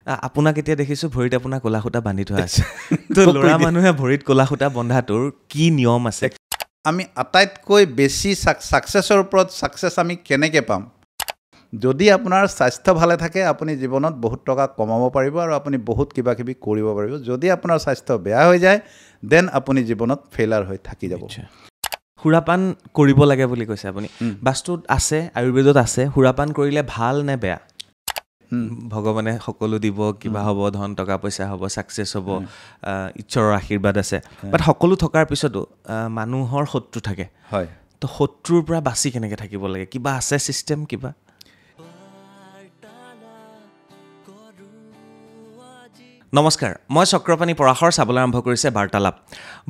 আপোনাক এতিয়া দেখিছোঁ ভৰিত আপোনাৰ ক'লা সূতা বান্ধি থোৱা আছে তো ল'ৰা মানুহে ভৰিত ক'লা সূতা বন্ধাটোৰ কি নিয়ম আছে আমি আটাইতকৈ বেছি ছাকচেছৰ ওপৰত ছাকচেছ আমি কেনেকৈ পাম যদি আপোনাৰ স্বাস্থ্য ভালে থাকে আপুনি জীৱনত বহুত টকা কমাব পাৰিব আৰু আপুনি বহুত কিবা কিবি কৰিব পাৰিব যদি আপোনাৰ স্বাস্থ্য বেয়া হৈ যায় দেন আপুনি জীৱনত ফেইলাৰ হৈ থাকি যাব সুৰাপান কৰিব লাগে বুলি কৈছে আপুনি বাস্তুত আছে আয়ুৰ্বেদত আছে সুৰাপান কৰিলে ভাল নে বেয়া ভগৱানে সকলো দিব কিবা হ'ব ধন টকা পইচা হ'ব ছাকচেছ হ'ব ঈশ্বৰৰ আশীৰ্বাদ আছে বাট সকলো থকাৰ পিছতো মানুহৰ শত্ৰু থাকে হয় তো শত্ৰুৰ পৰা বাচি কেনেকৈ থাকিব লাগে কিবা আছে ছিষ্টেম কিবা নমস্কাৰ মই চক্ৰপাণী পৰাশৰ চাবলৈ আৰম্ভ কৰিছে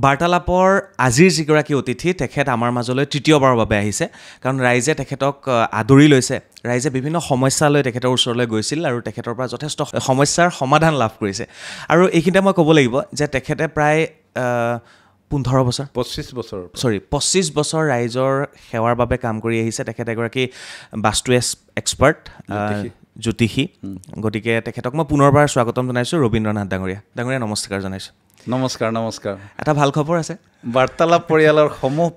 বাৰ্তালাপৰ আজিৰ যিগৰাকী অতিথি তেখেত আমাৰ মাজলৈ তৃতীয়বাৰৰ বাবে আহিছে কাৰণ ৰাইজে তেখেতক আদৰি লৈছে ৰাইজে বিভিন্ন সমস্যা লৈ তেখেতৰ ওচৰলৈ গৈছিল আৰু তেখেতৰ পৰা যথেষ্ট সমস্যাৰ সমাধান লাভ কৰিছে আৰু এইখিনিতে মই ক'ব লাগিব যে তেখেতে প্ৰায় 25 বছৰ ৰাইজৰ সেৱাৰ বাবে কাম কৰি আহিছে তেখেত এগৰাকী বাস্তু এক্সপাৰ্ট জ্যোতিষী গতিকে তেখেতক মই পুনৰবাৰ স্বাগতম জনাইছোঁ ৰবীন্দ্ৰনাথ ডাঙৰীয়া নমস্কাৰ জনাইছোঁ নমস্কাৰ এটা ভাল খবৰ আছে বাৰ্তালাপ পৰিয়ালৰ সমূহ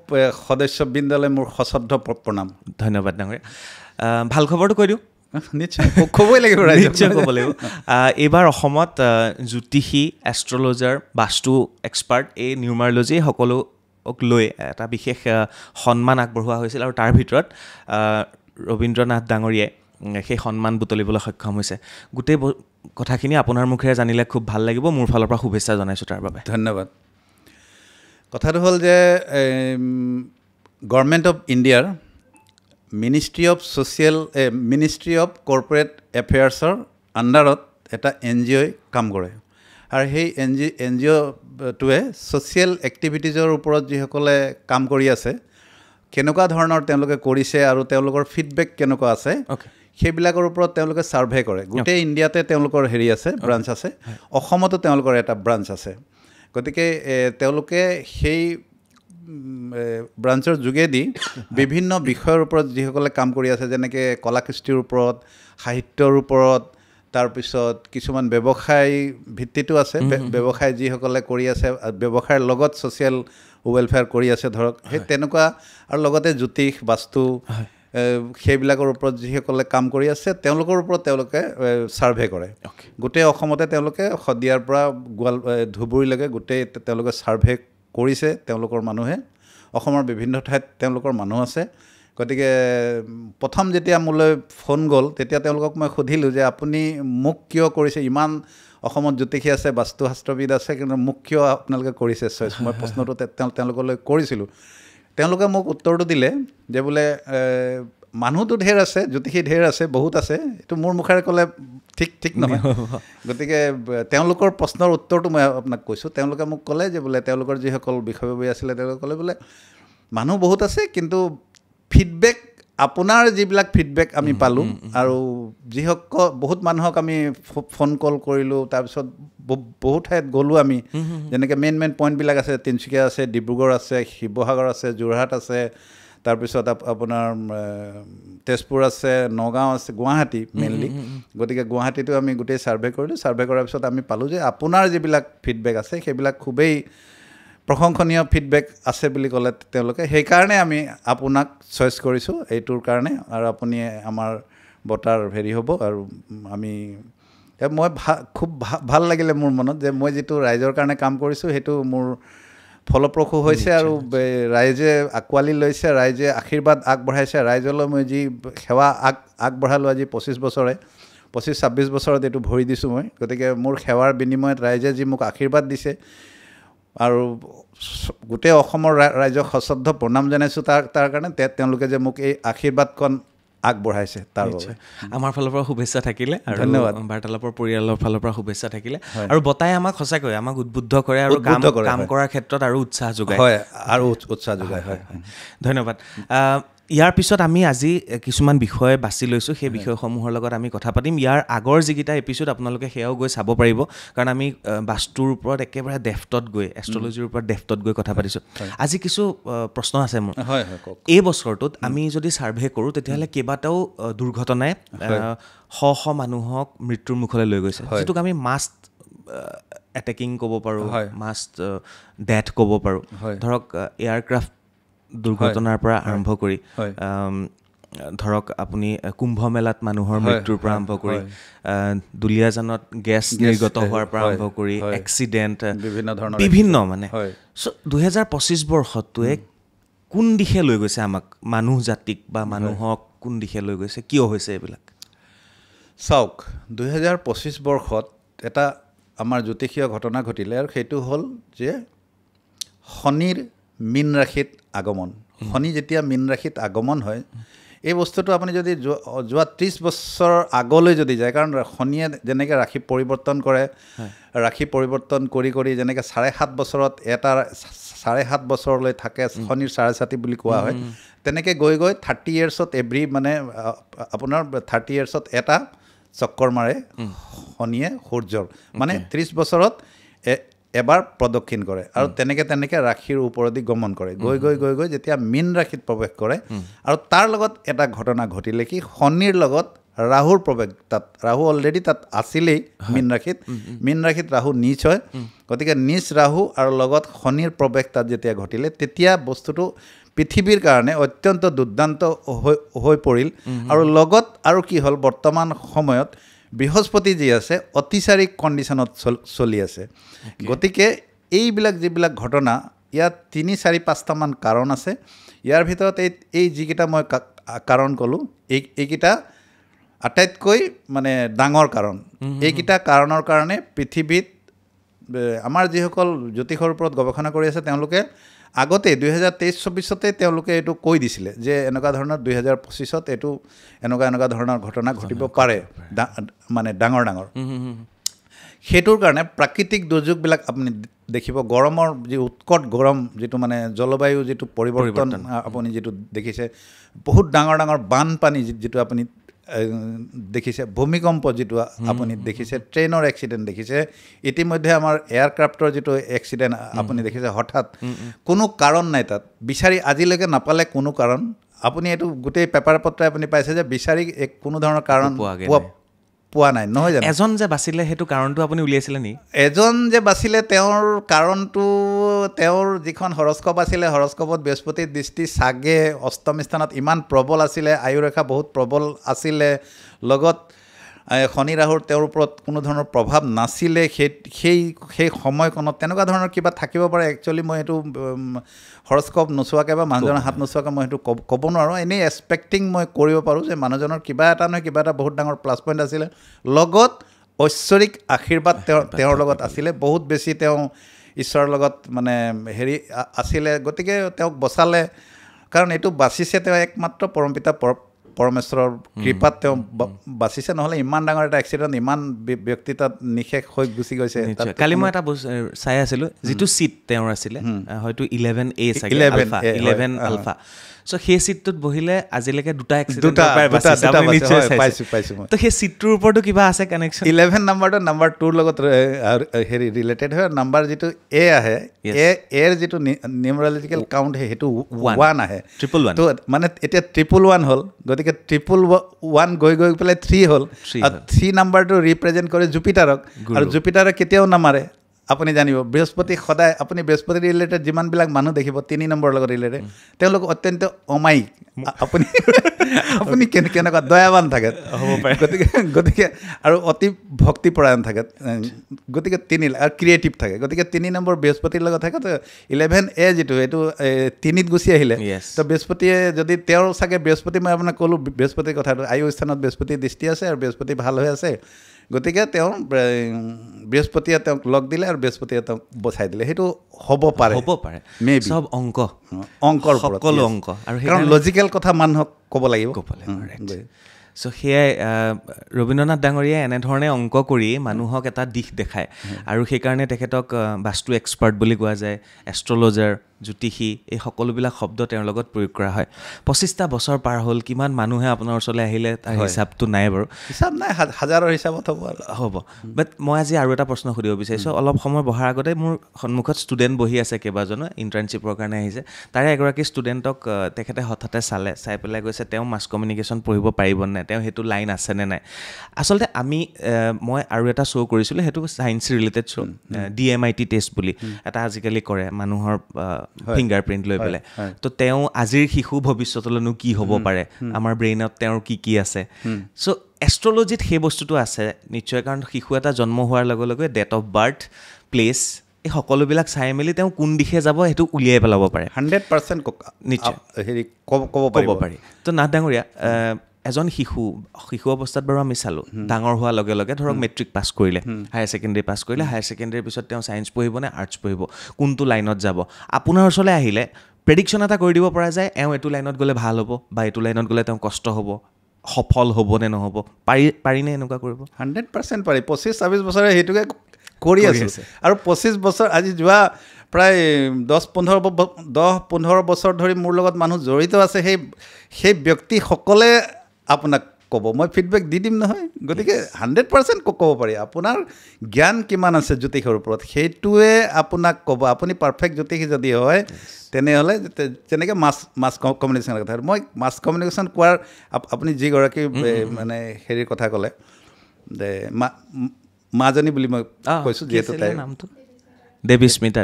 সদস্যবৃন্দলৈ মোৰ সশ্ৰদ্ধ প্ৰণাম ধন্যবাদ ডাঙৰীয়া ভাল খবৰটো কৈ দিওঁ নিশ্চয় ক'বই লাগিব নিশ্চয় ক'ব লাগিব এইবাৰ অসমত জ্যোতিষী এষ্ট্ৰলজাৰ বাস্তু এক্সপাৰ্ট এই নিউমাৰলজি সকলোক লৈ এটা বিশেষ সন্মান আগবঢ়োৱা হৈছিল আৰু তাৰ ভিতৰত ৰবীন্দ্ৰনাথ ডাঙৰীয়াই সেই সন্মান বুটলিবলৈ সক্ষম হৈছে গোটেই কথাখিনি আপোনাৰ মুখেৰে জানিলে খুব ভাল লাগিব মোৰ ফালৰ পৰা শুভেচ্ছা জনাইছোঁ তাৰ বাবে ধন্যবাদ কথাটো হ'ল যে গভৰ্ণমেণ্ট অফ ইণ্ডিয়াৰ মিনিষ্ট্ৰী অফ কৰ্পৰেট এফেয়াৰ্ছৰ আণ্ডাৰত এটা NGOই কাম কৰে আৰু সেই NGOটোৱে ছ'চিয়েল এক্টিভিটিজৰ ওপৰত যিসকলে কাম কৰি আছে কেনেকুৱা ধৰণৰ তেওঁলোকে কৰিছে আৰু তেওঁলোকৰ ফিডবেক কেনেকুৱা আছে সেইবিলাকৰ ওপৰত তেওঁলোকে ছাৰ্ভে কৰে গোটেই ইণ্ডিয়াতে তেওঁলোকৰ হেৰি আছে ব্ৰাঞ্চ আছে অসমতো তেওঁলোকৰ এটা ব্ৰাঞ্চ আছে গতিকে তেওঁলোকে সেই ব্ৰাঞ্চৰ যোগেদি বিভিন্ন বিষয়ৰ ওপৰত যিসকলে কাম কৰি আছে যেনেকৈ কলাকৃষ্টিৰ ওপৰত সাহিত্যৰ ওপৰত তাৰপিছত কিছুমান ব্যৱসায় ভিত্তিটো আছে ব্যৱসায় যিসকলে কৰি আছে ব্যৱসায়ৰ লগত ছ'চিয়েল ৱেলফেয়াৰ কৰি আছে ধৰক সেই তেনেকুৱা আৰু লগতে জ্যোতিষ বাস্তু সেইবিলাকৰ ওপৰত যিসকলে কাম কৰি আছে তেওঁলোকৰ ওপৰত তেওঁলোকে ছাৰ্ভে কৰে গোটেই অসমতে তেওঁলোকে শদিয়াৰ পৰা ধুবুৰীলৈকে গোটেই তেওঁলোকে ছাৰ্ভে কৰিছে তেওঁলোকৰ মানুহে অসমৰ বিভিন্ন ঠাইত তেওঁলোকৰ মানুহ আছে গতিকে প্ৰথম যেতিয়া মোলৈ ফোন গ'ল তেতিয়া তেওঁলোকক মই সুধিলোঁ যে আপুনি মোক কিয় কৰিছে ইমান অসমত জ্যোতিষী আছে বাস্তুশাস্ত্ৰবিদ আছে কিন্তু মোক কিয় আপোনালোকে কৰিছে চইচ মই প্ৰশ্নটো তেওঁলোকলৈ কৰিছিলোঁ তেওঁলোকে মোক উত্তৰটো দিলে যে বোলে মানুহটো ঢেৰ আছে জ্যোতিষী ঢেৰ আছে বহুত আছে এইটো মোৰ মুখেৰে ক'লে ঠিক নহয় গতিকে তেওঁলোকৰ প্ৰশ্নৰ উত্তৰটো মই আপোনাক কৈছোঁ তেওঁলোকে মোক ক'লে যে বোলে তেওঁলোকৰ যিসকল বিষয়ববী আছিলে তেওঁলোকে ক'লে বোলে মানুহ বহুত আছে কিন্তু ফিডবেক আপোনাৰ যিবিলাক ফিডবেক আমি পালোঁ আৰু যিসকল বহুত মানুহক আমি ফোন কল কৰিলোঁ তাৰপিছত বহুত ঠাইত গ'লোঁ আমি যেনেকৈ মেইন পইণ্টবিলাক আছে তিনিচুকীয়া আছে ডিব্ৰুগড় আছে শিৱসাগৰ আছে যোৰহাট আছে তাৰপিছত আপোনাৰ তেজপুৰ আছে নগাঁও আছে গুৱাহাটী মেইনলি গতিকে গুৱাহাটীটো আমি গোটেই ছাৰ্ভে কৰিলোঁ ছাৰ্ভে কৰাৰ পিছত আমি পালোঁ যে আপোনাৰ যিবিলাক ফিডবেক আছে সেইবিলাক খুবেই প্ৰশংসনীয় ফিডবেক আছে বুলি ক'লে তেওঁলোকে সেইকাৰণে আমি আপোনাক চইচ কৰিছোঁ এইটোৰ কাৰণে আৰু আপুনি আমাৰ বঁটাৰ হেৰি হ'ব আৰু আমি মই খুব ভাল লাগিলে মোৰ মনত যে মই যিটো ৰাইজৰ কাৰণে কাম কৰিছোঁ সেইটো মোৰ ফলপ্ৰসূ হৈছে আৰু ৰাইজে আঁকোৱালি লৈছে ৰাইজে আশীৰ্বাদ আগবঢ়াইছে ৰাইজলৈ মই যি সেৱা আগবঢ়ালোঁ আজি 25-26 বছৰত এইটো ভৰি দিছোঁ মই গতিকে মোৰ সেৱাৰ বিনিময়ত ৰাইজে যি মোক আশীৰ্বাদ দিছে আৰু গোটেই অসমৰ ৰাইজক সশ্ৰদ্ধ প্ৰণাম জনাইছোঁ তাৰ কাৰণে তেওঁলোকে যে মোক এই আশীৰ্বাদখন আগবঢ়াইছে তাৰ বাবে আমাৰ ফালৰ পৰা শুভেচ্ছা থাকিলে আৰু ধন্যবাদ বাৰ্তালাপৰ পৰিয়ালৰ ফালৰ পৰা শুভেচ্ছা থাকিলে আৰু বতাই আমাক সঁচাকৈ আমাক উদ্বুদ্ধ কৰে আৰু কাম কৰাৰ ক্ষেত্ৰত আৰু উৎসাহ যোগায় হয় আৰু উৎসাহ যোগায় হয় ধন্যবাদ ইয়াৰ পিছত আমি আজি কিছুমান বিষয় বাছি লৈছোঁ, সেই বিষয়সমূহৰ লগত আমি কথা পাতিম। ইয়াৰ আগৰ যিকেইটা এপিছ'ড আপোনালোকে সেয়াও গৈ চাব পাৰিব, কাৰণ আমি বাস্তুৰ ওপৰত একেবাৰে ডেফ্টত গৈ, এষ্ট্ৰলজিৰ ওপৰত ডেফ্টত গৈ কথা পাতিছোঁ। আজি কিছু প্ৰশ্ন আছে মোৰ। এই বছৰটোত আমি যদি ছাৰ্ভে কৰোঁ, তেতিয়াহ'লে কেইবাটাও দুৰ্ঘটনাই শ মানুহক মৃত্যুৰ মুখলৈ লৈ গৈছে, যিটোক আমি মাষ্ট এটেকিং ক'ব পাৰোঁ, মাষ্ট ডেথ ক'ব পাৰোঁ। ধৰক এয়াৰক্ৰাফ্ট দুৰ্ঘটনাৰ পৰা আৰম্ভ কৰি ধৰক আপুনি কুম্ভ মেলাত মানুহৰ মৃত্যুৰ পৰা আৰম্ভ কৰি দুলীয়াজানত গেছ নিৰ্গত হোৱাৰ পৰা আৰম্ভ কৰি এক্সিডেণ্ট বিভিন্ন মানে। চ' 2025 বৰ্ষটোৱে কোন দিশে লৈ গৈছে আমাক, মানুহ জাতিক বা মানুহক কোন দিশে লৈ গৈছে, কিয় হৈছে এইবিলাক? চাওক, 2025 বৰ্ষত এটা আমাৰ জ্যোতিষীয় ঘটনা ঘটিলে, আৰু সেইটো হ'ল যে শনিৰ মীন ৰাশিত আগমন। শনি যেতিয়া মীন ৰাশিত আগমন হয়, এই বস্তুটো আপুনি যদি যোৱা 30 বছৰ আগলৈ যদি যায়, কাৰণ শনিয়ে যেনেকৈ ৰাশি পৰিৱৰ্তন কৰে, ৰাশি পৰিৱৰ্তন কৰি কৰি যেনেকৈ 7.5 বছৰত এটা 7.5 বছৰলৈ থাকে, শনিৰ 7.5 বুলি কোৱা হয়, তেনেকৈ গৈ গৈ 30 ইয়াৰ্ছত এভৰি মানে আপোনাৰ 30 ইয়াৰ্ছত এটা চক্কৰ মাৰে শনিয়ে সূৰ্যৰ, মানে 30 বছৰত এবাৰ প্ৰদক্ষিণ কৰে, আৰু তেনেকৈ ৰাশিৰ ওপৰেদি গমন কৰে, গৈ গৈ গৈ গৈ যেতিয়া মীন ৰাশিত প্ৰৱেশ কৰে। আৰু তাৰ লগত এটা ঘটনা ঘটিলে কি, শনিৰ লগত ৰাহুৰ প্ৰৱেশ, তাত ৰাহু অলৰেডি তাত আছিলেই মীন ৰাশিত ৰাহু নীচ হয়, গতিকে নীচ ৰাহু আৰু লগত শনিৰ প্ৰৱেশ তাত যেতিয়া ঘটিলে, তেতিয়া বস্তুটো পৃথিৱীৰ কাৰণে অত্যন্ত দুৰ্দান্ত হৈ পৰিল। আৰু লগত আৰু কি হ'ল, বৰ্তমান সময়ত বৃহস্পতি যি আছে অতিচাৰিক কণ্ডিশ্যনত চলি আছে। গতিকে এইবিলাক যিবিলাক ঘটনা, ইয়াত 3, 4, 5টামান কাৰণ আছে। ইয়াৰ ভিতৰত এই যিকেইটা মই কাৰণ ক'লোঁ, এইকেইটা আটাইতকৈ মানে ডাঙৰ কাৰণ। এইকেইটা কাৰণৰ কাৰণে পৃথিৱীত আমাৰ যিসকল জ্যোতিষৰ ওপৰত গৱেষণা কৰি আছে, তেওঁলোকে আগতে 2023-24 তেওঁলোকে এইটো কৈ দিছিলে যে এনেকুৱা ধৰণৰ 2025-ত এইটো এনেকুৱা ধৰণৰ ঘটনা ঘটিব পাৰে, মানে ডাঙৰ। সেইটোৰ কাৰণে প্ৰাকৃতিক দুৰ্যোগবিলাক আপুনি দেখিব, গৰমৰ যি উৎকট গৰম, যিটো মানে জলবায়ু যিটো পৰিৱৰ্তন আপুনি যিটো দেখিছে, বহুত ডাঙৰ বানপানী যিটো আপুনি দেখিছে, ভূমিকম্প যিটো আপুনি দেখিছে, ট্ৰেইনৰ এক্সিডেণ্ট দেখিছে, ইতিমধ্যে আমাৰ এয়াৰক্ৰাফ্টৰ যিটো এক্সিডেণ্ট আপুনি দেখিছে, হঠাৎ কোনো কাৰণ নাই তাত, বিচাৰি আজিলৈকে নাপালে কোনো কাৰণ। আপুনি এইটো গোটেই পেপাৰ পত্ৰই আপুনি পাইছে যে বিচাৰি কোনো ধৰণৰ কাৰণ পোৱা নাই, নহয় জানো? এজন যে বাচিলে, সেইটো কাৰণটো আপুনি উলিয়াইছিলে নেকি? এজন যে বাচিলে, তেওঁৰ কাৰণটো, তেওঁৰ যিখন হৰস্কোপ আছিলে, হৰস্কোপত বৃহস্পতিৰ দৃষ্টি চাগে অষ্টম স্থানত ইমান প্ৰবল আছিলে, আয়ুৰেখা বহুত প্ৰবল আছিলে, লগত শনি ৰাহুৰ তেওঁৰ ওপৰত কোনো ধৰণৰ প্ৰভাৱ নাছিলে। সেই সময়কণত তেনেকুৱা ধৰণৰ কিবা থাকিব পাৰে। একচুৱেলি মই এইটো হৰস্কোপ নোচোৱাকৈ বা মানুহজনৰ হাত নোচোৱাকৈ মই সেইটো ক'ব নোৱাৰোঁ। এনেই এক্সপেক্টিং মই কৰিব পাৰোঁ যে মানুহজনৰ কিবা এটা নহয় কিবা এটা বহুত ডাঙৰ প্লাছ পইণ্ট আছিলে, লগত ঐশ্বৰিক আশীৰ্বাদ তেওঁৰ লগত আছিলে, বহুত বেছি তেওঁ ঈশ্বৰৰ লগত মানে আছিলে, গতিকে তেওঁক বচালে। কাৰণ এইটো বাচিছে তেওঁ একমাত্ৰ পৰমপিতা পৰমেশ্বৰৰ কৃপাত তেওঁ বাচিছে, নহ'লে ইমান ডাঙৰ এটা এক্সিডেণ্ট, ইমান ব্যক্তি তাত নিশেষ হৈ গুচি গৈছে। কালি মই এটা চাই আছিলোঁ, যিটো চিট তেওঁৰ আছিলে, হয়তো 11A চাগে, 11 আলফা। চ' সেই চিটটোত বহিলে আজিলৈকে 2টা এক্সিডেণ্ট পাইছোঁ। তো সেই চিটটোৰ ওপৰতো কিবা আছে কানেকশ্যন? 11 নাম্বাৰটো নাম্বাৰ 2ৰ লগত ৰিলেটেড হয়। নাম্বাৰ যিটো এ আহে, এৰ যিটো নিউমেৰলজিকেল কাউণ্ট সেইটো 1 আহে, 111। তো মানে এতিয়া 111 হ'ল, গতিকে 111 গৈ পেলাই 3 হ'ল, আৰু 3 নাম্বাৰটো ৰিপ্ৰেজেণ্ট কৰে জুপিটাৰক, আৰু জুপিটাৰে কেতিয়াও নামাৰে। আপুনি জানিব, বৃহস্পতি সদায়, আপুনি বৃহস্পতি ৰিলেটেড যিমানবিলাক মানুহ দেখিব 3 নম্বৰৰ লগত ৰিলেটেড, তেওঁলোক অত্যন্ত অমায়িক, আপুনি কেনেকুৱা দয়াৱান থাকে, গতিকে আৰু অতি ভক্তিপৰায়ণ থাকে, গতিকে 3 আৰু ক্ৰিয়েটিভ থাকে, গতিকে 3 নম্বৰ বৃহস্পতিৰ লগত থাকে। তো 11A যিটো এইটো 3ত গুচি আহিলে, তো বৃহস্পতিয়ে যদি তেওঁৰ চাগে বৃহস্পতি, মই আপোনাক ক'লোঁ বৃহস্পতিৰ কথাটো, আয়ু স্থানত বৃহস্পতিৰ দৃষ্টি আছে আৰু বৃহস্পতি ভাল হৈ আছে, গতিকে তেওঁ বৃহস্পতিয়ে তেওঁক লগ দিলে আৰু বৃহস্পতিয়ে তেওঁক বচাই দিলে। সেইটো হ'ব পাৰে মেবি, চব অংকৰ সকলো অংক, আৰু কাৰণ লজিকেল কথা মানুহক ক'ব লাগিব। চ' সেয়াই ৰবীন্দ্ৰনাথ ডাঙৰীয়াই এনেধৰণে অংক কৰি মানুহক এটা দিশ দেখায়, আৰু সেইকাৰণে তেখেতক বাস্তু এক্সপাৰ্ট বুলি কোৱা যায়, এষ্ট্ৰলজাৰ, জ্যোতিষী এই সকলোবিলাক শব্দ তেওঁৰ লগত প্ৰয়োগ কৰা হয় 25টা বছৰ পাৰ হ'ল কিমান মানুহে আপোনাৰ ওচৰলৈ আহিলে তাৰ হিচাপটো নাই বাৰু হিচাপ নাই হাজাৰৰ হিচাপত হ'ব বাট মই আজি আৰু এটা প্ৰশ্ন সুধিব বিচাৰিছোঁ অলপ সময় বহাৰ আগতে মোৰ সন্মুখত ষ্টুডেণ্ট বহি আছে কেইবাজনো ইণ্টাৰ্ণশ্বিপৰ কাৰণে আহিছে তাৰে এগৰাকী ষ্টুডেণ্টক তেখেতে হঠাতে চাই পেলাই কৈছে তেওঁ মাছ কমিউনিকেশ্যন পঢ়িব পাৰিব নাই তেওঁ সেইটো লাইন আছেনে নাই আচলতে মই আৰু এটা শ্ব' কৰিছিলোঁ সেইটো science related show' DMIT test বুলি এটা আজিকালি কৰে মানুহৰ ফিংগাৰ প্ৰিণ্ট লৈ পেলাই তো তেওঁ আজিৰ শিশু ভৱিষ্যতলৈনো কি হ'ব পাৰে আমাৰ ব্ৰেইনত তেওঁৰ কি আছে চ' এষ্ট্ৰলজিত সেই বস্তুটো আছে নিশ্চয় কাৰণ শিশু এটা জন্ম হোৱাৰ লগে লগে ডেট অফ বাৰ্থ প্লেচ এই সকলোবিলাক চাই মেলি তেওঁ কোন দিশে যাব সেইটো উলিয়াই পেলাব পাৰে 100% নিশ্চয় হেৰি ক'ব পাৰি তো নাথ ডাঙৰীয়া এজন শিশু অৱস্থাত বাৰু আমি চালোঁ ডাঙৰ হোৱাৰ লগে লগে ধৰক মেট্ৰিক পাছ কৰিলে হায়াৰ ছেকেণ্ডেৰী পাছ কৰিলে হায়াৰ ছেকেণ্ডেৰীৰ পিছত তেওঁ ছায়েন্স পঢ়িব নে আৰ্টছ পঢ়িব কোনটো লাইনত যাব আপোনাৰ ওচৰলৈ আহিলে প্ৰেডিকশ্যন এটা কৰি দিব পৰা যায় এওঁ এইটো লাইনত গ'লে ভাল হ'ব বা এইটো লাইনত গ'লে তেওঁ কষ্ট হ'ব সফল হ'ব নে নহ'ব পাৰিনে এনেকুৱা কৰিব 100% পাৰি 25-26 বছৰে সেইটোকে কৰি আছে আৰু 25 বছৰ আজি যোৱা প্ৰায় 10-15 বছৰ ধৰি মোৰ লগত মানুহ জড়িত আছে সেই ব্যক্তিসকলে আপোনাক ক'ব মই ফিডবেক দি দিম নহয় গতিকে 100% ক'ব পাৰি আপোনাৰ জ্ঞান কিমান আছে জ্যোতিষৰ ওপৰত সেইটোৱে আপোনাক ক'ব আপুনি পাৰফেক্ট জ্যোতিষী যদি হয় তেনেহ'লে যেনেকৈ মাছ কমিউনিকেশ্যনৰ কথা মই মাছ কমিউনিকেশ্যন কোৱাৰ আপুনি যিগৰাকী মানে হেৰিৰ কথা ক'লে মাজনী বুলি মই কৈছোঁ যিহেতু তাই নামটো দেৱীস্মিতা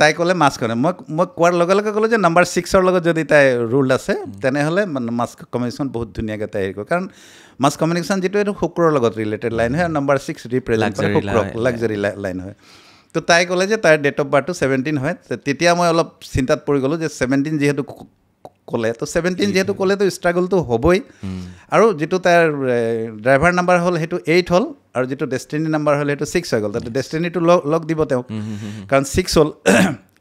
তাই ক'লে মাছ কৰে মই কোৱাৰ লগে লগে ক'লোঁ যে নাম্বাৰ 6ৰ লগত যদি তাই ৰুল আছে তেনেহ'লে মাছ কমিউনিকেশ্যন বহুত ধুনীয়াকৈ তাই হেৰি কৰে কাৰণ মাছ কমিউনিকেশ্যন যিটো এইটো শুক্ৰৰ লগত ৰিলেটেড লাইন হয় আৰু নাম্বাৰ 6 ৰিপ্ৰেজেণ্ট কৰে শুক্ৰক লাক্সাৰী লাইন হয় তো তাই ক'লে যে তাইৰ ডেট অফ বাৰ্থটো 17 হয় তেতিয়া মই অলপ চিন্তাত পৰি গ'লোঁ যে 17 যিহেতু ক'লে তো 17 যিহেতু ক'লেতো ষ্ট্ৰাগলটো হ'বই আৰু যিটো তাৰ ড্ৰাইভাৰ নাম্বাৰ হ'ল সেইটো 8 হ'ল আৰু যিটো ডেষ্টিনি নাম্বাৰ হ'ল সেইটো 6 হৈ গ'ল তাতে ডেষ্টিনিটো লগ দিব তেওঁ কাৰণ 6 হ'ল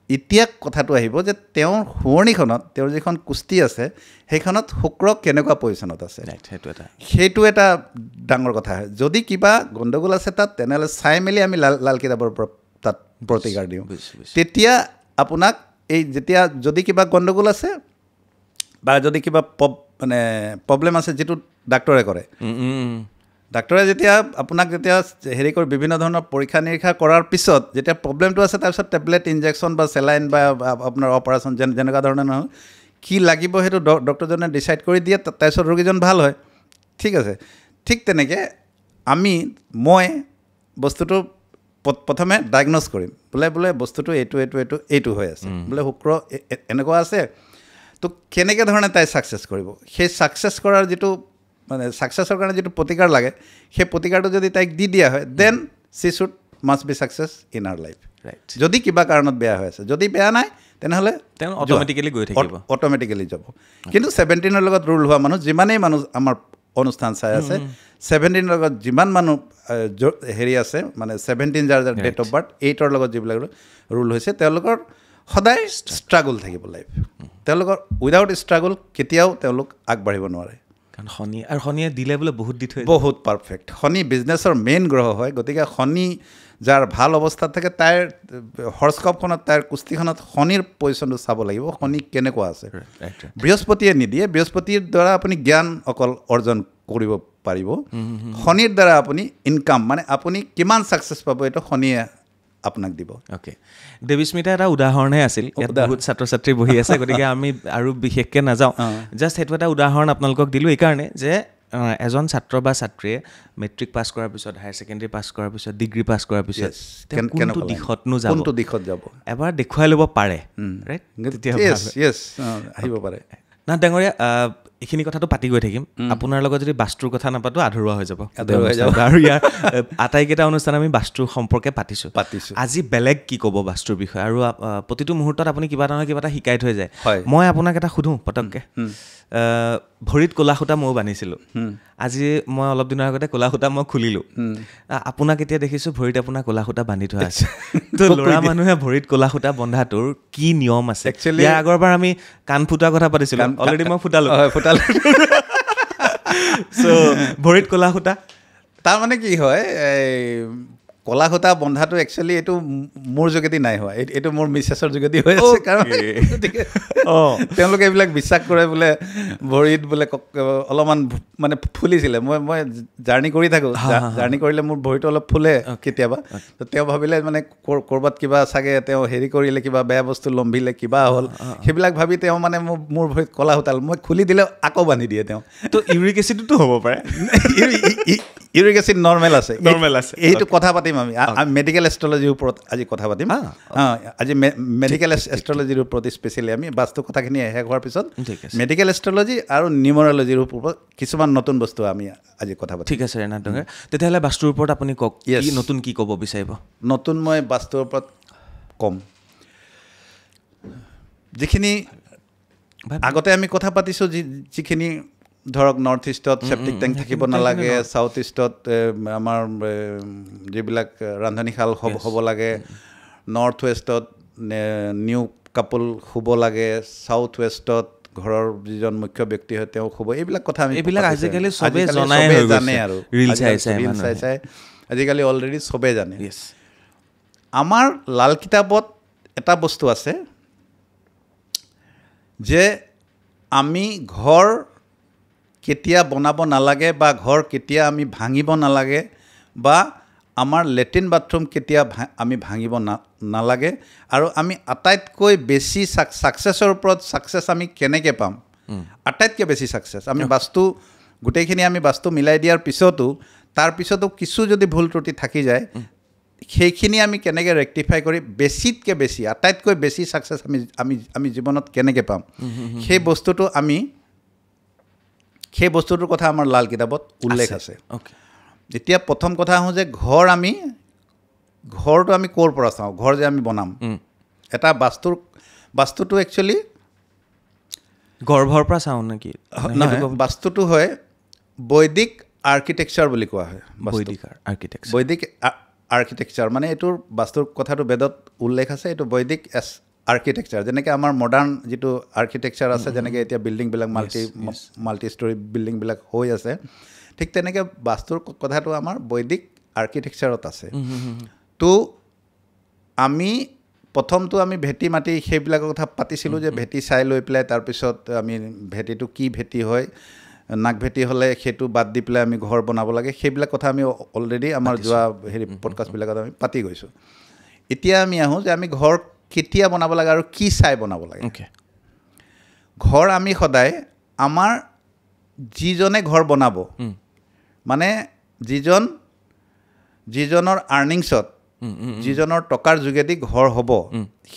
এতিয়া কথাটো আহিব যে তেওঁৰ শুৱনিখনত তেওঁৰ যিখন কুস্তি আছে সেইখনত শুক্ৰ কেনেকুৱা পজিশ্যনত আছে সেইটো এটা ডাঙৰ কথা হয় যদি কিবা গণ্ডগোল আছে তাত তেনেহ'লে চাই মেলি আমি লাল কিতাপৰ তাত প্ৰতিকাৰ দিওঁ তেতিয়া আপোনাক এই যেতিয়া যদি কিবা গণ্ডগোল আছে বা যদি কিবা মানে প্ৰব্লেম আছে যিটো ডাক্তৰে কৰে ডাক্তৰে যেতিয়া আপোনাক যেতিয়া হেৰি কৰি বিভিন্ন ধৰণৰ পৰীক্ষা নিৰীক্ষা কৰাৰ পিছত যেতিয়া প্ৰব্লেমটো আছে তাৰপিছত টেবলেট ইনজেকশ্যন বা চেলাইন বা আপোনাৰ অপাৰেশ্যন যেনেকুৱা ধৰণৰ নহয় কি লাগিব সেইটো ডক্তৰজনে ডিচাইড কৰি দিয়ে তাৰপিছত ৰোগীজন ভাল হয় ঠিক আছে ঠিক তেনেকৈ মই বস্তুটো প্ৰথমে ডায়েগন'জ কৰিম বোলে বস্তুটো এইটো হৈ আছে বোলে শুক্ৰ এনেকুৱা আছে তো কেনেকৈ ধৰণে তাই ছাকচেছ কৰিব সেই ছাকচেছ কৰাৰ যিটো মানে ছাকচেছৰ কাৰণে যিটো প্ৰতিকাৰ লাগে সেই প্ৰতিকাৰটো যদি তাইক দি দিয়া হয় then she should must be success in our life যদি কিবা কাৰণত বেয়া হৈ আছে যদি বেয়া নাই তেনেহ'লে তেওঁ অট'মেটিকেলি যাব কিন্তু 17ৰ লগত ৰুল হোৱা মানুহ যিমানেই মানুহ আমাৰ অনুষ্ঠান চাই আছে 17ৰ লগত যিমান মানুহ হেৰি আছে মানে 17 যাৰ ডেট অফ বাৰ্থ 8ৰ লগত যিবিলাক ৰুল হৈছে তেওঁলোকৰ সদায় ষ্ট্ৰাগল থাকিব লাইফ তেওঁলোকৰ উইদাউট ষ্ট্ৰাগল কেতিয়াও তেওঁলোক আগবাঢ়িব নোৱাৰে কাৰণ শনিয়ে দিলে বোলে বহুত দি থৈ বহুত পাৰফেক্ট শনি বিজনেছৰ মেইন গ্ৰহ হয় গতিকে শনি যাৰ ভাল অৱস্থাত থাকে তাইৰ হৰস্কপখনত তাইৰ কুস্তিখনত শনিৰ পজিশ্যনটো চাব লাগিব শনি কেনেকুৱা আছে বৃহস্পতিয়ে নিদিয়ে বৃহস্পতিৰ দ্বাৰা আপুনি জ্ঞান অকল অৰ্জন কৰিব পাৰিব শনিৰ দ্বাৰা আপুনি ইনকাম মানে আপুনি কিমান ছাকচেছ পাব এইটো শনিয়ে আপোনাক দিব অ'কে দেৱীস্মিতা এটা উদাহৰণহে আছিল ইয়াত বহুত ছাত্ৰ ছাত্ৰী বহি আছে গতিকে আমি আৰু বিশেষকৈ নাযাওঁ জাষ্ট সেইটো এটা উদাহৰণ আপোনালোকক দিলোঁ এইকাৰণে যে এজন ছাত্ৰ বা ছাত্ৰীয়ে মেট্ৰিক পাছ কৰাৰ পিছত হায়াৰ ছেকেণ্ডেৰী পাছ কৰাৰ পিছত ডিগ্ৰী পাছ কৰাৰ পিছত কোনটো দিশত যাব এবাৰ দেখুৱাই ল'ব পাৰে ৰাইট আহিব পাৰে নাথ ডাঙৰীয়া এইখিনি কথাটো পাতি গৈ থাকিম আপোনাৰ লগত যদি বাস্তুৰ কথা নাপাতো আধৰুৱা হৈ যাব আৰু ইয়াৰ আটাইকেইটা অনুষ্ঠান আমি বাস্তুৰ সম্পৰ্কে পাতিছোঁ আজি বেলেগ কি ক'ব বাস্তুৰ বিষয়ে আৰু প্ৰতিটো মুহূৰ্তত আপুনি কিবা এটা শিকাই থৈ যায় মই আপোনাক এটা সোধোঁ পটককৈ ভৰিত ক'লা সূতা ময়ো বান্ধিছিলোঁ আজি মই অলপ দিনৰ আগতে ক'লা সূতা মই খুলিলোঁ আপোনাক এতিয়া দেখিছোঁ ভৰিত আপোনাৰ ক'লা সূতা বান্ধি থোৱা আছে তো ল'ৰা মানুহে ভৰিত ক'লা সূতা বন্ধাটোৰ কি নিয়ম আছে ইয়াৰ আগৰবাৰ আমি কাণ ফুটাৰ কথা পাতিছিলোঁ অলৰেডি মই ফুটালোঁ চ' ভৰিত ক'লা সূতা তাৰমানে কি হয় কলা সূতা বন্ধাটো একচুৱেলি এইটো মোৰ যোগেদি নাই হোৱা, এইটো মোৰ মিছেছৰ যোগেদি হৈ আছে। কাৰণ গতিকে তেওঁলোকে এইবিলাক বিশ্বাস কৰে বোলে ভৰিত বোলে অলপমান মানে ফুলিছিলে। মই জাৰ্ণি কৰি থাকোঁ, জাৰ্ণি কৰিলে মোৰ ভৰিটো অলপ ফুলে কেতিয়াবা। তো তেওঁ ভাবিলে মানে ক'ৰবাত কিবা চাগে তেওঁ হেৰি কৰিলে, কিবা বেয়া বস্তু লম্ভিলে, কিবা হ'ল, সেইবিলাক ভাবি তেওঁ মানে মোৰ ভৰিত কলা সূতা, মই খুলি দিলে আকৌ বান্ধি দিয়ে তেওঁ। তো ইউৰিক এচিডতো হ'ব পাৰে। ইউৰিক এচিড নৰ্মেল আছে। এইটো কথা পাতিম আমি মেডিকেল এষ্ট্ৰলজিৰ ওপৰত আজি কথা পাতিম। আজি মেডিকেল এষ্ট্ৰলজিৰ ওপৰত স্পেচিয়েলি আমি বাস্তু কথাখিনি শেষ হোৱাৰ পিছত মেডিকেল এষ্ট্ৰলজি আৰু নিউমাৰলজিৰ ওপৰত কিছুমান নতুন বস্তু আমি আজি কথা পাতিম। ঠিক আছে ৰেনাথ ডংগাৰ, তেতিয়াহ'লে বাস্তুৰ ওপৰত আপুনি কওক, নতুন কি ক'ব বিচাৰিব? নতুন মই বাস্তুৰ ওপৰত ক'ম যিখিনি আগতে আমি কথা পাতিছোঁ, যিখিনি ধৰক নৰ্থ ইষ্টত ছেপ্টিক টেংক থাকিব নালাগে, ছাউথ ইষ্টত আমাৰ যিবিলাক ৰান্ধনীশাল হ'ব লাগে, নৰ্থ ৱেষ্টত নিউ কাপল শুব লাগে, ছাউথ ৱেষ্টত ঘৰৰ যিজন মুখ্য ব্যক্তি হয় তেওঁ শুব, এইবিলাক কথা আমি আজিকালি জানে আৰু ৰিল চাই চাই আজিকালি অলৰেডি চবেই জানে। আমাৰ লাল কিতাপত এটা বস্তু আছে যে আমি ঘৰ কেতিয়া বনাব নালাগে বা ঘৰ কেতিয়া আমি ভাঙিব নালাগে বা আমাৰ লেট্ৰিন বাথৰুম কেতিয়া আমি ভাঙিব নালাগে, আৰু আমি আটাইতকৈ বেছি ছাকচেছৰ ওপৰত ছাকচেছ আমি কেনেকৈ পাম, আটাইতকৈ বেছি ছাকচেছ আমি বাস্তু গোটেইখিনি আমি বাস্তু মিলাই দিয়াৰ পিছতো তাৰ পিছতো কিছু যদি ভুল ত্ৰুটি থাকি যায়, সেইখিনি আমি কেনেকৈ ৰেক্টিফাই কৰি বেছিতকৈ বেছি আটাইতকৈ বেছি ছাকচেছ আমি জীৱনত কেনেকৈ পাম, সেই বস্তুটোৰ কথা আমাৰ লাল কিতাপত উল্লেখ আছে। এতিয়া প্ৰথম কথা আহোঁ যে ঘৰটো আমি ক'ৰ পৰা চাওঁ, ঘৰ যে আমি বনাম, এটা বাস্তুটো একচুৱেলি গৰ্ভৰ পৰা চাওঁ নেকি? নহয়, বাস্তুটো হয় বৈদিক আৰ্কিটেকচাৰ বুলি কোৱা হয়। বৈদিক আৰ্কিটেকচাৰ মানে এইটোৰ বাস্তুৰ কথাটো বেদত উল্লেখ আছে, এইটো বৈদিক আৰ্কিটেকচাৰ। যেনেকৈ আমাৰ মডাৰ্ণ যিটো আৰ্কিটেকচাৰ আছে, যেনেকৈ এতিয়া বিল্ডিংবিলাক মাল্টি ষ্টৰী বিল্ডিংবিলাক হৈ আছে, ঠিক তেনেকৈ বাস্তুৰ কথাটো আমাৰ বৈদিক আৰ্কিটেকচাৰত আছে। তো প্ৰথমটো আমি ভেটি মাটি সেইবিলাকৰ কথা পাতিছিলোঁ, যে ভেটি চাই লৈ পেলাই তাৰপিছত আমি ভেটিটো কি ভেটি হয়, নাক ভেটি হ'লে সেইটো বাদ দি পেলাই আমি ঘৰ বনাব লাগে, সেইবিলাক কথা আমি অলৰেডি আমাৰ যোৱা পডকাষ্টবিলাকত আমি পাতি গৈছোঁ। এতিয়া আমি আহোঁ যে আমি ঘৰ কেতিয়া বনাব লাগে আৰু কি চাই বনাব লাগে। ঘৰ আমি সদায় আমাৰ যিজনে ঘৰ বনাব, মানে যিজনৰ আৰ্নিংছত, যিজনৰ টকাৰ যোগেদি ঘৰ হ'ব,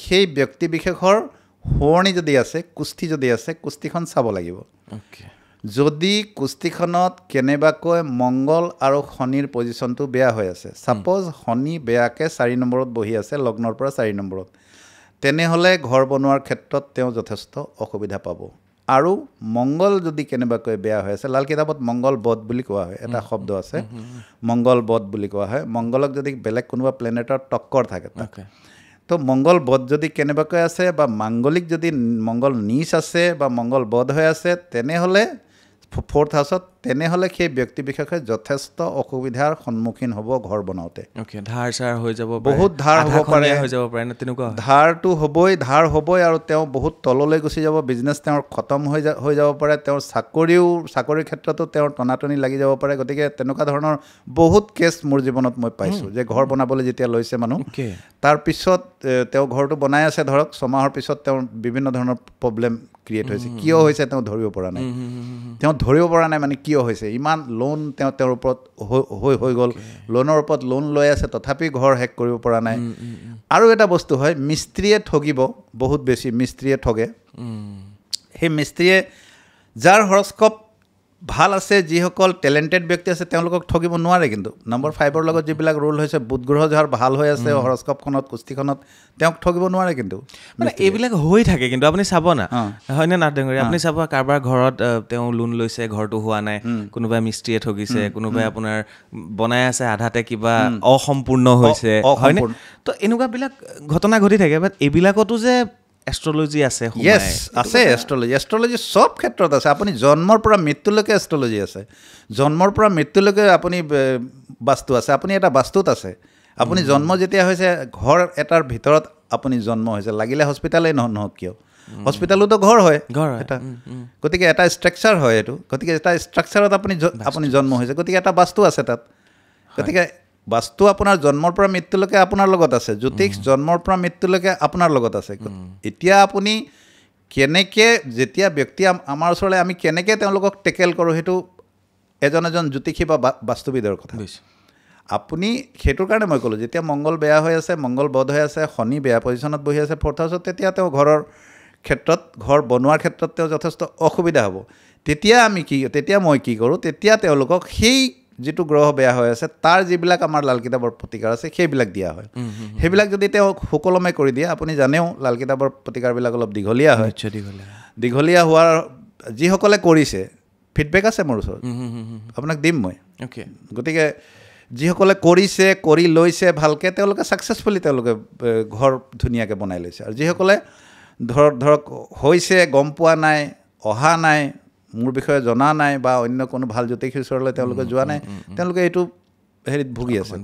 সেই ব্যক্তি বিশেষৰ শুৱনি যদি আছে, কুষ্টি যদি আছে, কুষ্টিখন চাব লাগিব। যদি কুষ্টিখনত কেনেবাকৈ মংগল আৰু শনিৰ পজিশ্যনটো বেয়া হৈ আছে, ছাপ'জ শনি বেয়াকৈ 4 নম্বৰত বহি আছে, লগ্নৰ পৰা 4 নম্বৰত, তেনেহ'লে ঘৰ বনোৱাৰ ক্ষেত্ৰত তেওঁ যথেষ্ট অসুবিধা পাব। আৰু মংগল যদি কেনেবাকৈ বেয়া হৈ আছে, লাল কিতাপত মংগল বধ বুলি কোৱা হয়, এটা শব্দ আছে, মংগল বধ বুলি কোৱা হয়। মংগলক যদি বেলেগ কোনোবা প্লেনেটৰ টক্কৰ থাকে, তো মংগল বধ যদি কেনেবাকৈ আছে বা মাংগলিক যদি মংগল নিচ আছে বা মংগল বধ হৈ আছে, তেনেহ'লে 4th হাউচত, তেনেহ'লে সেই ব্যক্তি বিশেষে যথেষ্ট অসুবিধাৰ সন্মুখীন হ'ব ঘৰ বনাওঁতে। ধাৰ চাৰ হৈ যাব, বহুত ধাৰ হ'ব পাৰে, তেনেকুৱা ধাৰটো ধাৰ হ'বই, আৰু তেওঁ বহুত তললৈ গুচি যাব, বিজনেছ তেওঁৰ খতম হৈ যাব পাৰে, তেওঁৰ চাকৰিৰ ক্ষেত্ৰতো তেওঁৰ টনাটনি লাগি যাব পাৰে। গতিকে তেনেকুৱা ধৰণৰ বহুত কেছ মোৰ জীৱনত মই পাইছোঁ, যে ঘৰ বনাবলৈ যেতিয়া লৈছে মানুহ, তাৰপিছত তেওঁ ঘৰটো বনাই আছে, ধৰক 6 মাহৰ পিছত তেওঁৰ বিভিন্ন ধৰণৰ প্ৰব্লেম ক্ৰিয়েট হৈছে। কিয় হৈছে তেওঁ ধৰিব পৰা নাই, মানে কিয় হৈছে, ইমান লোন তেওঁৰ ওপৰত হৈ গ'ল, লোনৰ ওপৰত লোন লৈ আছে, তথাপি ঘৰ শেষ কৰিব পৰা নাই। আৰু এটা বস্তু হয়, মিস্ত্ৰীয়ে ঠগিব, বহুত বেছি মিস্ত্ৰীয়ে ঠগে। সেই মিস্ত্ৰীয়ে যাৰ হৰস্কোপ ভাল আছে, যিসকল টেলেণ্টেড ব্যক্তি আছে, তেওঁলোকক ঠগিব নোৱাৰে। কিন্তু নম্বৰ 5ৰ লগত যিবিলাক ৰোল হৈছে, বুধ গ্ৰহ যাৰ ভাল হৈ আছে হৰস্কোপখনত, কুষ্টিখনত, তেওঁক ঠগিব নোৱাৰে। কিন্তু মানে এইবিলাক হৈ থাকে, কিন্তু আপুনি চাব না, হয়নে নাথ ডাঙৰীয়া, আপুনি চাব কাৰোবাৰ ঘৰত তেওঁ লোন লৈছে, ঘৰটো হোৱা নাই, কোনোবাই মিস্ত্ৰীয়ে ঠগিছে, কোনোবাই আপোনাৰ বনাই আছে আধাতে কিবা অসম্পূৰ্ণ হৈছে, হয়নে? তো এনেকুৱাবিলাক ঘটনা ঘটি থাকে। বাট এইবিলাকতো যে এষ্ট্ৰলজি আছে, আছে এষ্ট্ৰলজি চব ক্ষেত্ৰত আছে। আপুনি জন্মৰ পৰা মৃত্যুলৈকে এষ্ট্ৰলজি আছে, জন্মৰ পৰা মৃত্যুলৈকে আপুনি বাস্তু আছে, আপুনি এটা বাস্তুত আছে, আপুনি জন্ম যেতিয়া হৈছে ঘৰ এটাৰ ভিতৰত আপুনি জন্ম হৈছে লাগিলে হস্পিটালেই নহওক কিয় হস্পিটালতো ঘৰ হয় এটা গতিকে এটা ষ্ট্ৰাকচাৰ হয় এইটো গতিকে এটা ষ্ট্ৰাকচাৰত আপুনি জন্ম হৈছে গতিকে এটা বাস্তু আছে তাত গতিকে বাস্তু আপোনাৰ জন্মৰ পৰা মৃত্যুলৈকে আপোনাৰ লগত আছে জ্যোতিষ জন্মৰ পৰা মৃত্যুলৈকে আপোনাৰ লগত আছে এতিয়া আপুনি কেনেকৈ যেতিয়া ব্যক্তি আমাৰ ওচৰলৈ আমি কেনেকৈ তেওঁলোকক টেকেল কৰোঁ সেইটো এজন জ্যোতিষী বা বাস্তুবিদৰ কথা আপুনি সেইটোৰ কাৰণে মই ক'লোঁ যেতিয়া মংগল বেয়া হৈ আছে মংগল বধ হৈ আছে শনি বেয়া পজিশ্যনত বহি আছে 4th হাউচত তেতিয়া তেওঁ ঘৰৰ ক্ষেত্ৰত ঘৰ বনোৱাৰ ক্ষেত্ৰত তেওঁ যথেষ্ট অসুবিধা হ'ব তেতিয়া মই কি কৰোঁ তেতিয়া তেওঁলোকক সেই যিটো গ্ৰহ বেয়া হৈ আছে তাৰ যিবিলাক আমাৰ লাল কিতাপৰ প্ৰতিকাৰ আছে সেইবিলাক দিয়া হয় সেইবিলাক যদি তেওঁ সুকলমে কৰি দিয়ে আপুনি জানেও লাল কিতাপৰ প্ৰতিকাৰবিলাক অলপ দীঘলীয়া হয় দীঘলীয়া হোৱাৰ যিসকলে কৰিছে ফিডবেক আছে মোৰ ওচৰত আপোনাক দিম মই গতিকে যিসকলে কৰিছে কৰি লৈছে ভালকৈ তেওঁলোকে ছাকচেছফুলি তেওঁলোকে ঘৰ ধুনীয়াকৈ বনাই লৈছে আৰু যিসকলে ধৰক হৈছে গম পোৱা নাই অহা নাই মোৰ বিষয়ে জনা নাই বা অন্য কোনো ভাল জ্যোতিষীৰ ওচৰলৈ তেওঁলোকে যোৱা নাই তেওঁলোকে এইটো হেৰিত ভুগি আছে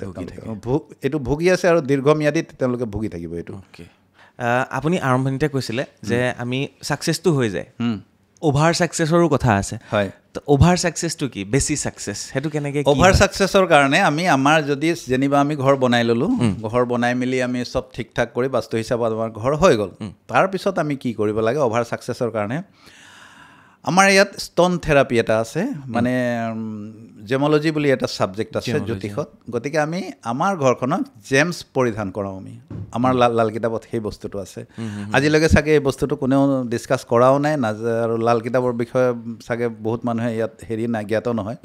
এইটো ভুগি আছে আৰু দীৰ্ঘম্যাদীত তেওঁলোকে ভুগি থাকিব এইটো আপুনি আৰম্ভণিতে কৈছিলে যে আমি ছাকচেছটো হৈ যায় অভাৰ ছাকচেছৰো কথা আছে হয় তো অভাৰ ছাকচেছটো কি বেছি ছাকচেছ সেইটো কেনেকৈ অভাৰ ছাকচেছৰ কাৰণে আমাৰ যদি যেনিবা আমি ঘৰ বনাই ল'লোঁ ঘৰ বনাই মেলি আমি চব ঠিক ঠাক কৰি বাস্তু হিচাপত আমাৰ ঘৰ হৈ গ'ল তাৰপিছত আমি কি কৰিব লাগে অভাৰ ছাকচেছৰ কাৰণে আমাৰ ইয়াত ষ্ট'ন থেৰাপি এটা আছে মানে জেমলজি বুলি এটা ছাবজেক্ট আছে জ্যোতিষত গতিকে আমি আমাৰ ঘৰখনক জেমছ পৰিধান কৰাওঁ আমি আমাৰ লাল কিতাপত সেই বস্তুটো আছে আজিলৈকে চাগে এই বস্তুটো কোনেও ডিছকাছ কৰাও নাই আৰু লাল কিতাপৰ বিষয়ে চাগে বহুত মানুহে ইয়াত হেৰি নাই জ্ঞাত নহয়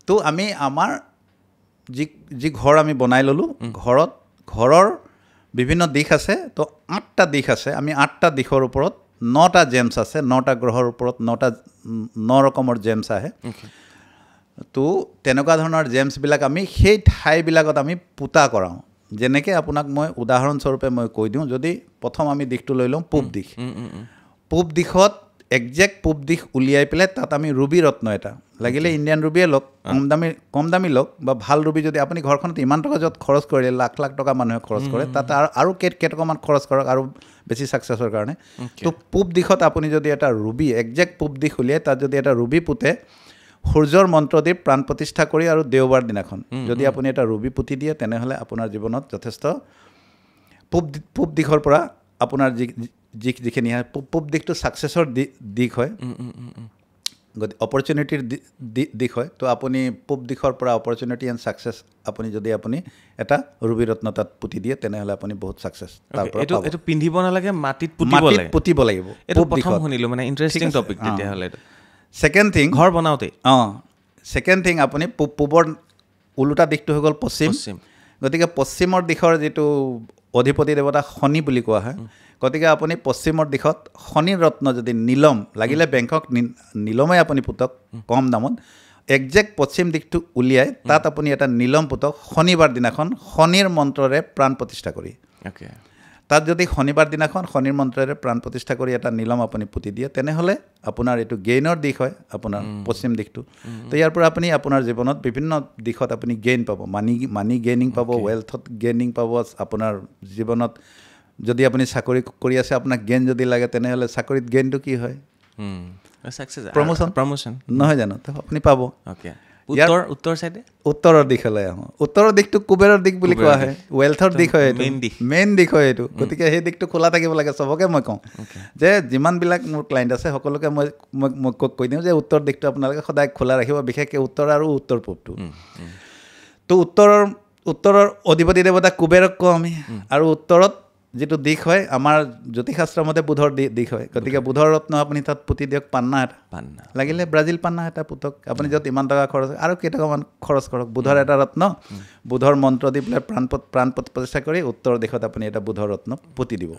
তো আমি আমাৰ যি ঘৰ আমি বনাই ল'লোঁ ঘৰৰ বিভিন্ন দিশ আছে তো 8টা দিশ আছে আমি 8টা দিশৰ ওপৰত 9টা জেমছ আছে 9টা গ্ৰহৰ ওপৰত 9 ৰকমৰ জেমছ আহে তো তেনেকুৱা ধৰণৰ জেমছবিলাক আমি সেই ঠাইবিলাকত আমি পোতা কৰাওঁ যেনেকৈ আপোনাক মই উদাহৰণস্বৰূপে মই কৈ দিওঁ যদি প্ৰথম আমি দিশটো লৈ লওঁ পূব দিশত একজেক্ট পূব দিশ উলিয়াই পেলাই তাত আমি ৰুবি ৰত্ন এটা লাগিলে ইণ্ডিয়ান ৰুবিয়ে লওক কম দামী লওক বা ভাল ৰুবি যদি আপুনি ঘৰখনত ইমান টকা য'ত খৰচ কৰিলে লাখ টকা মানুহে খৰচ কৰে তাত আৰু কেইটকামান খৰচ কৰক আৰু বেছি ছাকচেছৰ কাৰণে তো পূব দিশত আপুনি যদি এটা ৰুবি একজেক্ট পূব দিশ উলিয়াই তাত যদি এটা ৰুবি পুতে সূৰ্যৰ মন্ত্ৰ দি প্ৰাণ প্ৰতিষ্ঠা কৰি আৰু দেওবাৰ দিনাখন যদি আপুনি এটা ৰুবি পুতি দিয়ে তেনেহ'লে আপোনাৰ জীৱনত যথেষ্ট পূব দিশৰ পৰা আপোনাৰ যিখিনি পূব দিশটো ছাকচেছৰ দিশ হয় গতিকে অপৰচুনিটিৰ দিশ হয় তো আপুনি পূব দিশৰ পৰা অপৰচুনিটি এণ্ড ছাকচেছ আপুনি এটা ৰুবি ৰত্ন তাত পুতি দিয়ে তেনেহ'লে আপুনি বহুত ছাকচেছ তাৰ পৰা এইটো পিন্ধিব নালাগে মাটিত পুতিব লাগিব এইটো প্ৰথম শুনিলোঁ মানে ইণ্টাৰেষ্টিং টপিক তেতিয়াহ'লে ছেকেণ্ড থিং ঘৰ বনাওঁতে ছেকেণ্ড থিং আপুনি পূবৰ ওলোটা দিশটো হৈ গ'ল পশ্চিম গতিকে পশ্চিমৰ দিশৰ যিটো অধিপতি দেৱতা শনি বুলি কোৱা হয় গতিকে আপুনি পশ্চিমৰ দিশত শনিৰ ৰত্ন যদি নীলম লাগিলে বেংকক নীলমেই আপুনি পুতক কম দামত একজেক্ট পশ্চিম দিশটো উলিয়াই তাত আপুনি এটা নীলম পুতক শনিবাৰ দিনাখন শনিৰ মন্ত্ৰৰে প্ৰাণ প্ৰতিষ্ঠা কৰি তাত যদি শনিবাৰ দিনাখন শনিৰ মন্ত্ৰৰে প্ৰাণ প্ৰতিষ্ঠা কৰি এটা নীলম আপুনি পুতি দিয়ে তেনেহ'লে আপোনাৰ এইটো গেইনৰ দিশ হয় আপোনাৰ পশ্চিম দিশটো তো ইয়াৰ পৰা আপুনি আপোনাৰ জীৱনত বিভিন্ন দিশত আপুনি গেইন পাব মানি গেইনিং পাব ৱেলথত গেইনিং পাব আপোনাৰ জীৱনত যদি আপুনি চাকৰি কৰি আছে আপোনাক গেইন যদি লাগে তেনেহ'লে চাকৰিত গেইনটো কি হয় প্ৰমোশ্যন নহয় জানো তো আপুনি পাব উত্তৰ চাইডে উত্তৰৰ দিশলৈ আহোঁ উত্তৰৰ দিশটো কুবেৰৰ দিক বুলি কোৱা হয় ৱেলথৰ দিশ হয় মেইন দিশ হয় এইটো গতিকে সেই দিশটো খোলা থাকিব লাগে চবকে মই কওঁ যে যিমানবিলাক মোৰ ক্লাইণ্ট আছে সকলোকে মই কৈ দিওঁ যে উত্তৰ দিশটো আপোনালোকে সদায় খোলা ৰাখিব বিশেষকৈ উত্তৰ আৰু উত্তৰ পূবটো তো উত্তৰৰ অধিপতি দেৱতা কুবেৰক কওঁ আমি আৰু উত্তৰত যিটো দিশ হয় আমাৰ জ্যোতিষশাস্ত্ৰৰ মতে বুধৰ দিশ হয় গতিকে বুধৰ ৰত্ন আপুনি তাত পুতি দিয়ক পান্না এটা লাগিলে ব্ৰাজিল পান্না এটা পুতক আপুনি য'ত ইমান টকা খৰচ আৰু কেইটকামান খৰচ কৰক বুধৰ এটা ৰত্ন বুধৰ মন্ত্ৰ দি পেলাই প্ৰাণ প্ৰতিষ্ঠা কৰি উত্তৰ দিশত আপুনি এটা বুধৰ ৰত্ন পুতি দিব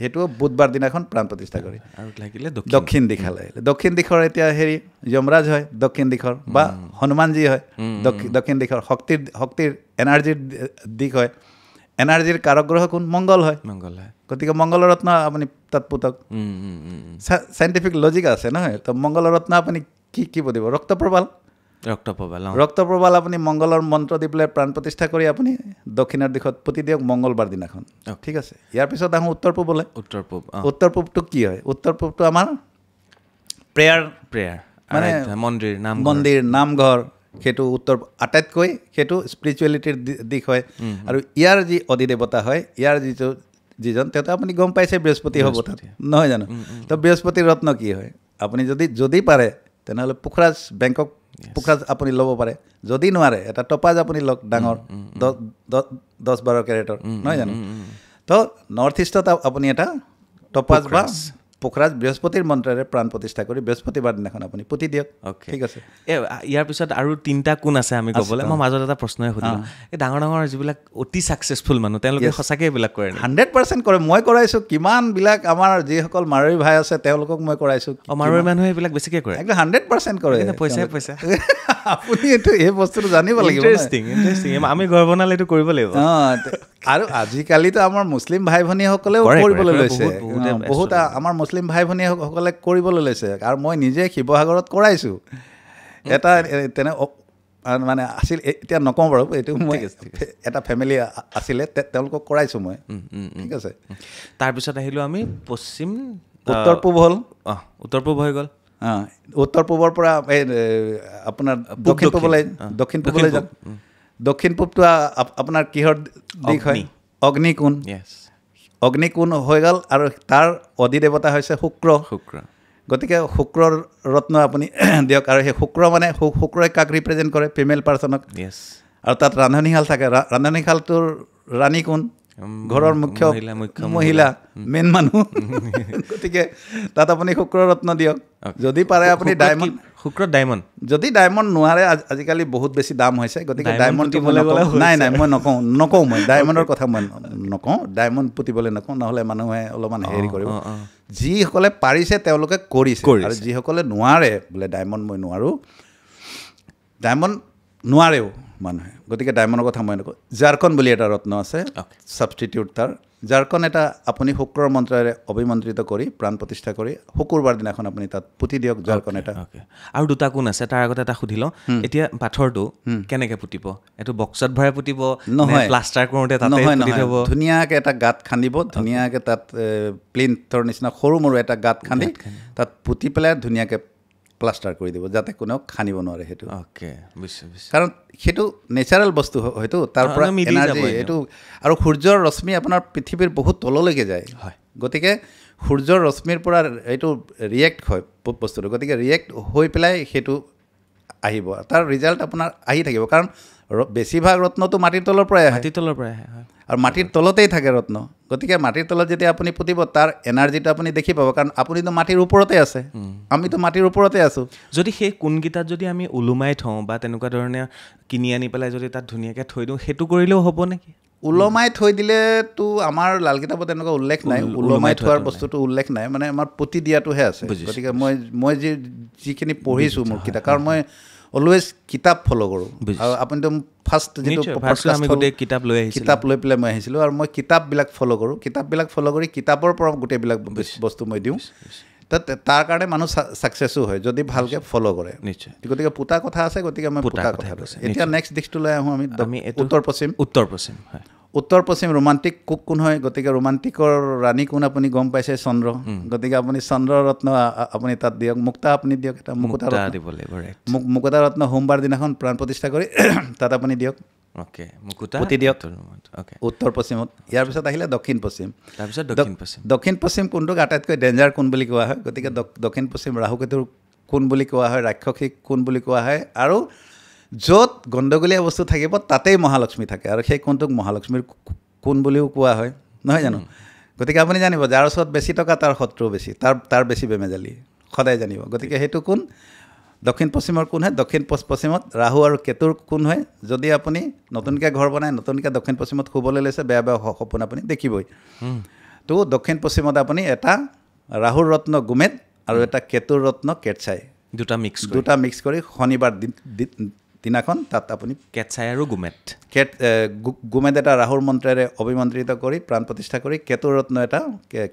সেইটো বুধবাৰ দিনাখন প্ৰাণ প্ৰতিষ্ঠা কৰি আৰু লাগিলে দক্ষিণ দিশলৈ দক্ষিণ দিশৰ এতিয়া হেৰি যমৰাজ হয় দক্ষিণ দিশৰ বা হনুমানজী হয় দক্ষিণ দিশৰ শক্তিৰ এনাৰ্জিৰ দিশ হয় এনাৰ্জিৰ কাৰক গ্ৰহ কোন মংগল হয় গতিকে মংগলৰ ৰত্ন আপুনি তাত পুতক চাইণ্টিফিক লজিক আছে নহয় তো মংগলৰ ৰত্ন আপুনি কি পুতিব ৰক্তপ্ৰবাল আপুনি মংগলৰ মন্ত্ৰ দি পেলাই প্ৰাণ প্ৰতিষ্ঠা কৰি আপুনি দক্ষিণৰ দিশত পুতি দিয়ক মংগলবাৰ দিনাখন ঠিক আছে ইয়াৰ পিছত আহোঁ উত্তৰ পূবলৈ উত্তৰ পূবটো কি হয় উত্তৰ পূবটো আমাৰ প্ৰেয়াৰ মানে মন্দিৰ নামঘৰ সেইটো উত্তৰ আটাইতকৈ সেইটো স্পিৰিচুৱেলিটিৰ দিশ হয় আৰু ইয়াৰ যি অধিদেৱতা হয় ইয়াৰ যিজন তেওঁতো আপুনি গম পাইছে বৃহস্পতি হ'ব তাত নহয় জানো তো বৃহস্পতিৰ ৰত্ন কি হয় আপুনি যদি পাৰে তেনেহ'লে বেংকক পোখৰাজ আপুনি ল'ব পাৰে যদি নোৱাৰে এটা টপাজ আপুনি লওক ডাঙৰ 10-12 কেৰেটৰ নহয় জানো তো নৰ্থ ইষ্টত আপুনি এটা টপাজ বা পোখৰাজ বৃহস্পতিৰ মন্ত্ৰেৰে প্ৰাণ প্ৰতিষ্ঠা কৰি বৃহস্পতিবাৰ দিনাখন আপুনি পুতি দিয়ক ঠিক আছে ইয়াৰ পিছত আৰু 3টা কোন আছে আমি ক'বলৈ মই মাজত এটা প্ৰশ্নই সুধিলোঁ এই ডাঙৰ যিবিলাক অতি ছাকচেছফুল মানুহ তেওঁলোকে সঁচাকৈ এইবিলাক কৰে 100% কৰে মই কৰাইছোঁ কিমানবিলাক আমাৰ যিসকল মাৰোৱাৰী ভাই আছে তেওঁলোকক মই কৰাইছোঁ মাৰোৱাৰী মানুহে এইবিলাক বেছিকৈ কৰে একদম 100% কৰে পইচা আপুনি এইটো এই বস্তুটো জানিব লাগিব ইণ্টাৰেষ্টিং আমি ঘৰ বনালে এইটো কৰিব লাগিব আৰু আজিকালিতো আমাৰ মুছলিম ভাই ভনীসকলেও কৰিবলৈ লৈছে বহুত আমাৰ মুছলিম ভাই ভনীসকলে কৰিবলৈ লৈছে আৰু মই নিজে শিৱসাগৰত কৰাইছোঁ এটা তেনে মানে আছিল এতিয়া নকওঁ বাৰু এইটো মই এটা ফেমিলি আছিলে তেওঁলোকক কৰাইছোঁ মই ঠিক আছে তাৰপিছত আহিলোঁ আমি পশ্চিম উত্তৰ পূব হ'ল উত্তৰ পূব হৈ গ'ল উত্তৰ পূবৰ পৰা এই আপোনাৰ দক্ষিণ পূবলৈ যাম দক্ষিণ পূবটো আপোনাৰ কিহৰ দিশ হয় অগ্নিকোণ হৈ গ'ল আৰু তাৰ অধিদেৱতা হৈছে শুক্ৰ গতিকে শুক্ৰৰ ৰত্ন আপুনি দিয়ক আৰু সেই শুক্ৰ মানে শুক্ৰই কাক ৰিপ্ৰেজেণ্ট কৰে ফিমেল পাৰ্চনক আৰু তাত ৰান্ধনীশাল থাকে ৰান্ধনীশালটোৰ ৰাণী কোন ঘৰৰ মুখ্য মহিলা মেইন মানুহ গতিকে তাত আপুনি শুক্ৰ ৰত্ন দিয়ক যদি পাৰে আপুনি ডায়মণ্ড যদি ডায়মণ্ড নোৱাৰে আজিকালি বহুত বেছি দাম হৈছে গতিকে ডায়মণ্ড নাই মই নকওঁ মই ডায়মণ্ডৰ কথা মই নকওঁ ডায়মণ্ড পুতিবলৈ নকওঁ নহ'লে মানুহে অলপমান হেৰি কৰিব যিসকলে পাৰিছে তেওঁলোকে কৰিছে আৰু যিসকলে নোৱাৰে বোলে ডায়মণ্ড মই নোৱাৰেও মানুহে গতিকে ডায়মণ্ডৰ কথা মই নকওঁ ঝাৰখন বুলি এটা ৰত্ন আছে ছাবষ্টিটিউট তাৰ ঝাৰখন এটা আপুনি শুক্ৰৰ মন্ত্ৰেৰে অভিমন্ত্ৰিত কৰি প্ৰাণ প্ৰতিষ্ঠা কৰি শুকুৰবাৰ দিনাখন আপুনি তাত পুতি দিয়ক ঝাৰখন এটা আৰু 2টা কোন আছে তাৰ আগতে এটা সুধি লওঁ এতিয়া পাথৰটো কেনেকৈ পুতিব এইটো বক্সত ভৰাই পুতিব নহয় প্লাষ্টাৰ কৰোঁতে তাতে পুতি থ'ব ধুনীয়াকৈ এটা গাঁত খান্দিব ধুনীয়াকৈ তাত প্লিন্থৰ নিচিনা সৰু মৰু এটা গাঁত খান্দি তাত পুতি পেলাই ধুনীয়াকৈ প্লাষ্টাৰ কৰি দিব যাতে কোনেও খানিব নোৱাৰে সেইটো কাৰণ সেইটো নেচাৰেল বস্তু হয়তো তাৰ পৰা এনাৰ্জি এইটো আৰু সূৰ্যৰ ৰশ্মি আপোনাৰ পৃথিৱীৰ বহুত তললৈকে যায় গতিকে সূৰ্যৰ ৰশ্মিৰ পৰা এইটো ৰিয়েক্ট হয় বস্তুটো গতিকে ৰিয়েক্ট হৈ পেলাই সেইটো আহিব তাৰ ৰিজাল্ট আপোনাৰ আহি থাকিব কাৰণ বেছিভাগ ৰত্নটো মাটিৰ তলৰ পৰাই আহে আৰু মাটিৰ তলতেই থাকে ৰত্ন গতিকে মাটিৰ তলত যেতিয়া আপুনি পুতিব তাৰ এনাৰ্জিটো আপুনি দেখি পাব কাৰণ আপুনিতো মাটিৰ ওপৰতে আছে আমিতো মাটিৰ ওপৰতে আছোঁ যদি সেই কোনকেইটাত যদি আমি ওলোমাই থওঁ বা তেনেকুৱা ধৰণে কিনি আনি পেলাই যদি তাত ধুনীয়াকৈ থৈ দিওঁ সেইটো কৰিলেও হ'ব নেকি ওলমাই থৈ দিলেতো আমাৰ লাল কিতাপত তেনেকুৱা উল্লেখ নাই ওলমাই থোৱাৰ বস্তুটো উল্লেখ নাই মানে আমাৰ পুতি দিয়াটোহে আছে গতিকে মই যিখিনি পঢ়িছোঁ মোৰ কিতাপ কাৰণ মই অলৱেজ কিতাপ ফ'ল' কৰোঁ আৰু আপুনিতো ফাৰ্ষ্ট যিটো কিতাপ লৈ পেলাই মই আহিছিলোঁ আৰু মই কিতাপবিলাক ফ'ল' কৰোঁ কৰি কিতাপৰ পৰা গোটেইবিলাক বস্তু মই দিওঁ তাৰ কাৰণে মানুহ ছাকচেছো হয় যদি ভালকৈ ফ'ল' কৰে গতিকে পুতা কথা আছে গতিকে মই পুতা কথা কৈছোঁ এতিয়া নেক্সট দিশটোলৈ আহোঁ আমি উত্তৰ পশ্চিম ৰোমান্টিক কোন হয় গতিকে ৰোমান্টিকৰ ৰাণী কোন আপুনি গম পাইছে চন্দ্ৰ গতিকে আপুনি চন্দ্ৰ ৰত্ন আপুনি তাত দিয়ক মুক্তা আপুনি দিয়ক এটা মুকুতা ৰত্ন সোমবাৰ দিনাখন প্ৰাণ প্ৰতিষ্ঠা কৰি তাত আপুনি দিয়ক পুতি দিয়ক উত্তৰ পশ্চিমত ইয়াৰ পিছত আহিলে দক্ষিণ পশ্চিম কোনটোক আটাইতকৈ ডেঞ্জাৰ কোন বুলি কোৱা হয় গতিকে দক্ষিণ পশ্চিম ৰাহুকেতুৰ কোন বুলি কোৱা হয় ৰাক্ষসিক কোন বুলি কোৱা হয় আৰু য'ত গণ্ডগোলীয়া বস্তু থাকিব তাতেই মহালক্ষ্মী থাকে আৰু সেই কোনটোক মহালক্ষ্মীৰ কোন বুলিও কোৱা হয় নহয় জানো গতিকে আপুনি জানিব যাৰ ওচৰত বেছি টকা তাৰ শত্ৰু বেছি তাৰ বেছি বেমেজালি সদায় জানিব গতিকে সেইটো কোন দক্ষিণ পশ্চিমৰ কোন হয় দক্ষিণ পশ্চিমত ৰাহু আৰু কেতুৰ কোন হয় যদি আপুনি নতুনকৈ ঘৰ বনাই নতুনকৈ দক্ষিণ পশ্চিমত শুবলৈ লৈছে বেয়া সপোন আপুনি দেখিবই তো দক্ষিণ পশ্চিমত আপুনি এটা ৰাহুৰ ৰত্ন গুমেট আৰু এটা কেতুৰ ৰত্ন কেটচাই দুটা মিক্স কৰি শনিবাৰ দিনাখন তাত আপুনি কেটচাই আৰু গুমেট এটা ৰাহুৰ মন্ত্ৰেৰে অভিমন্ত্ৰিত কৰি প্ৰাণ প্ৰতিষ্ঠা কৰি কেতুৰ ৰত্ন এটা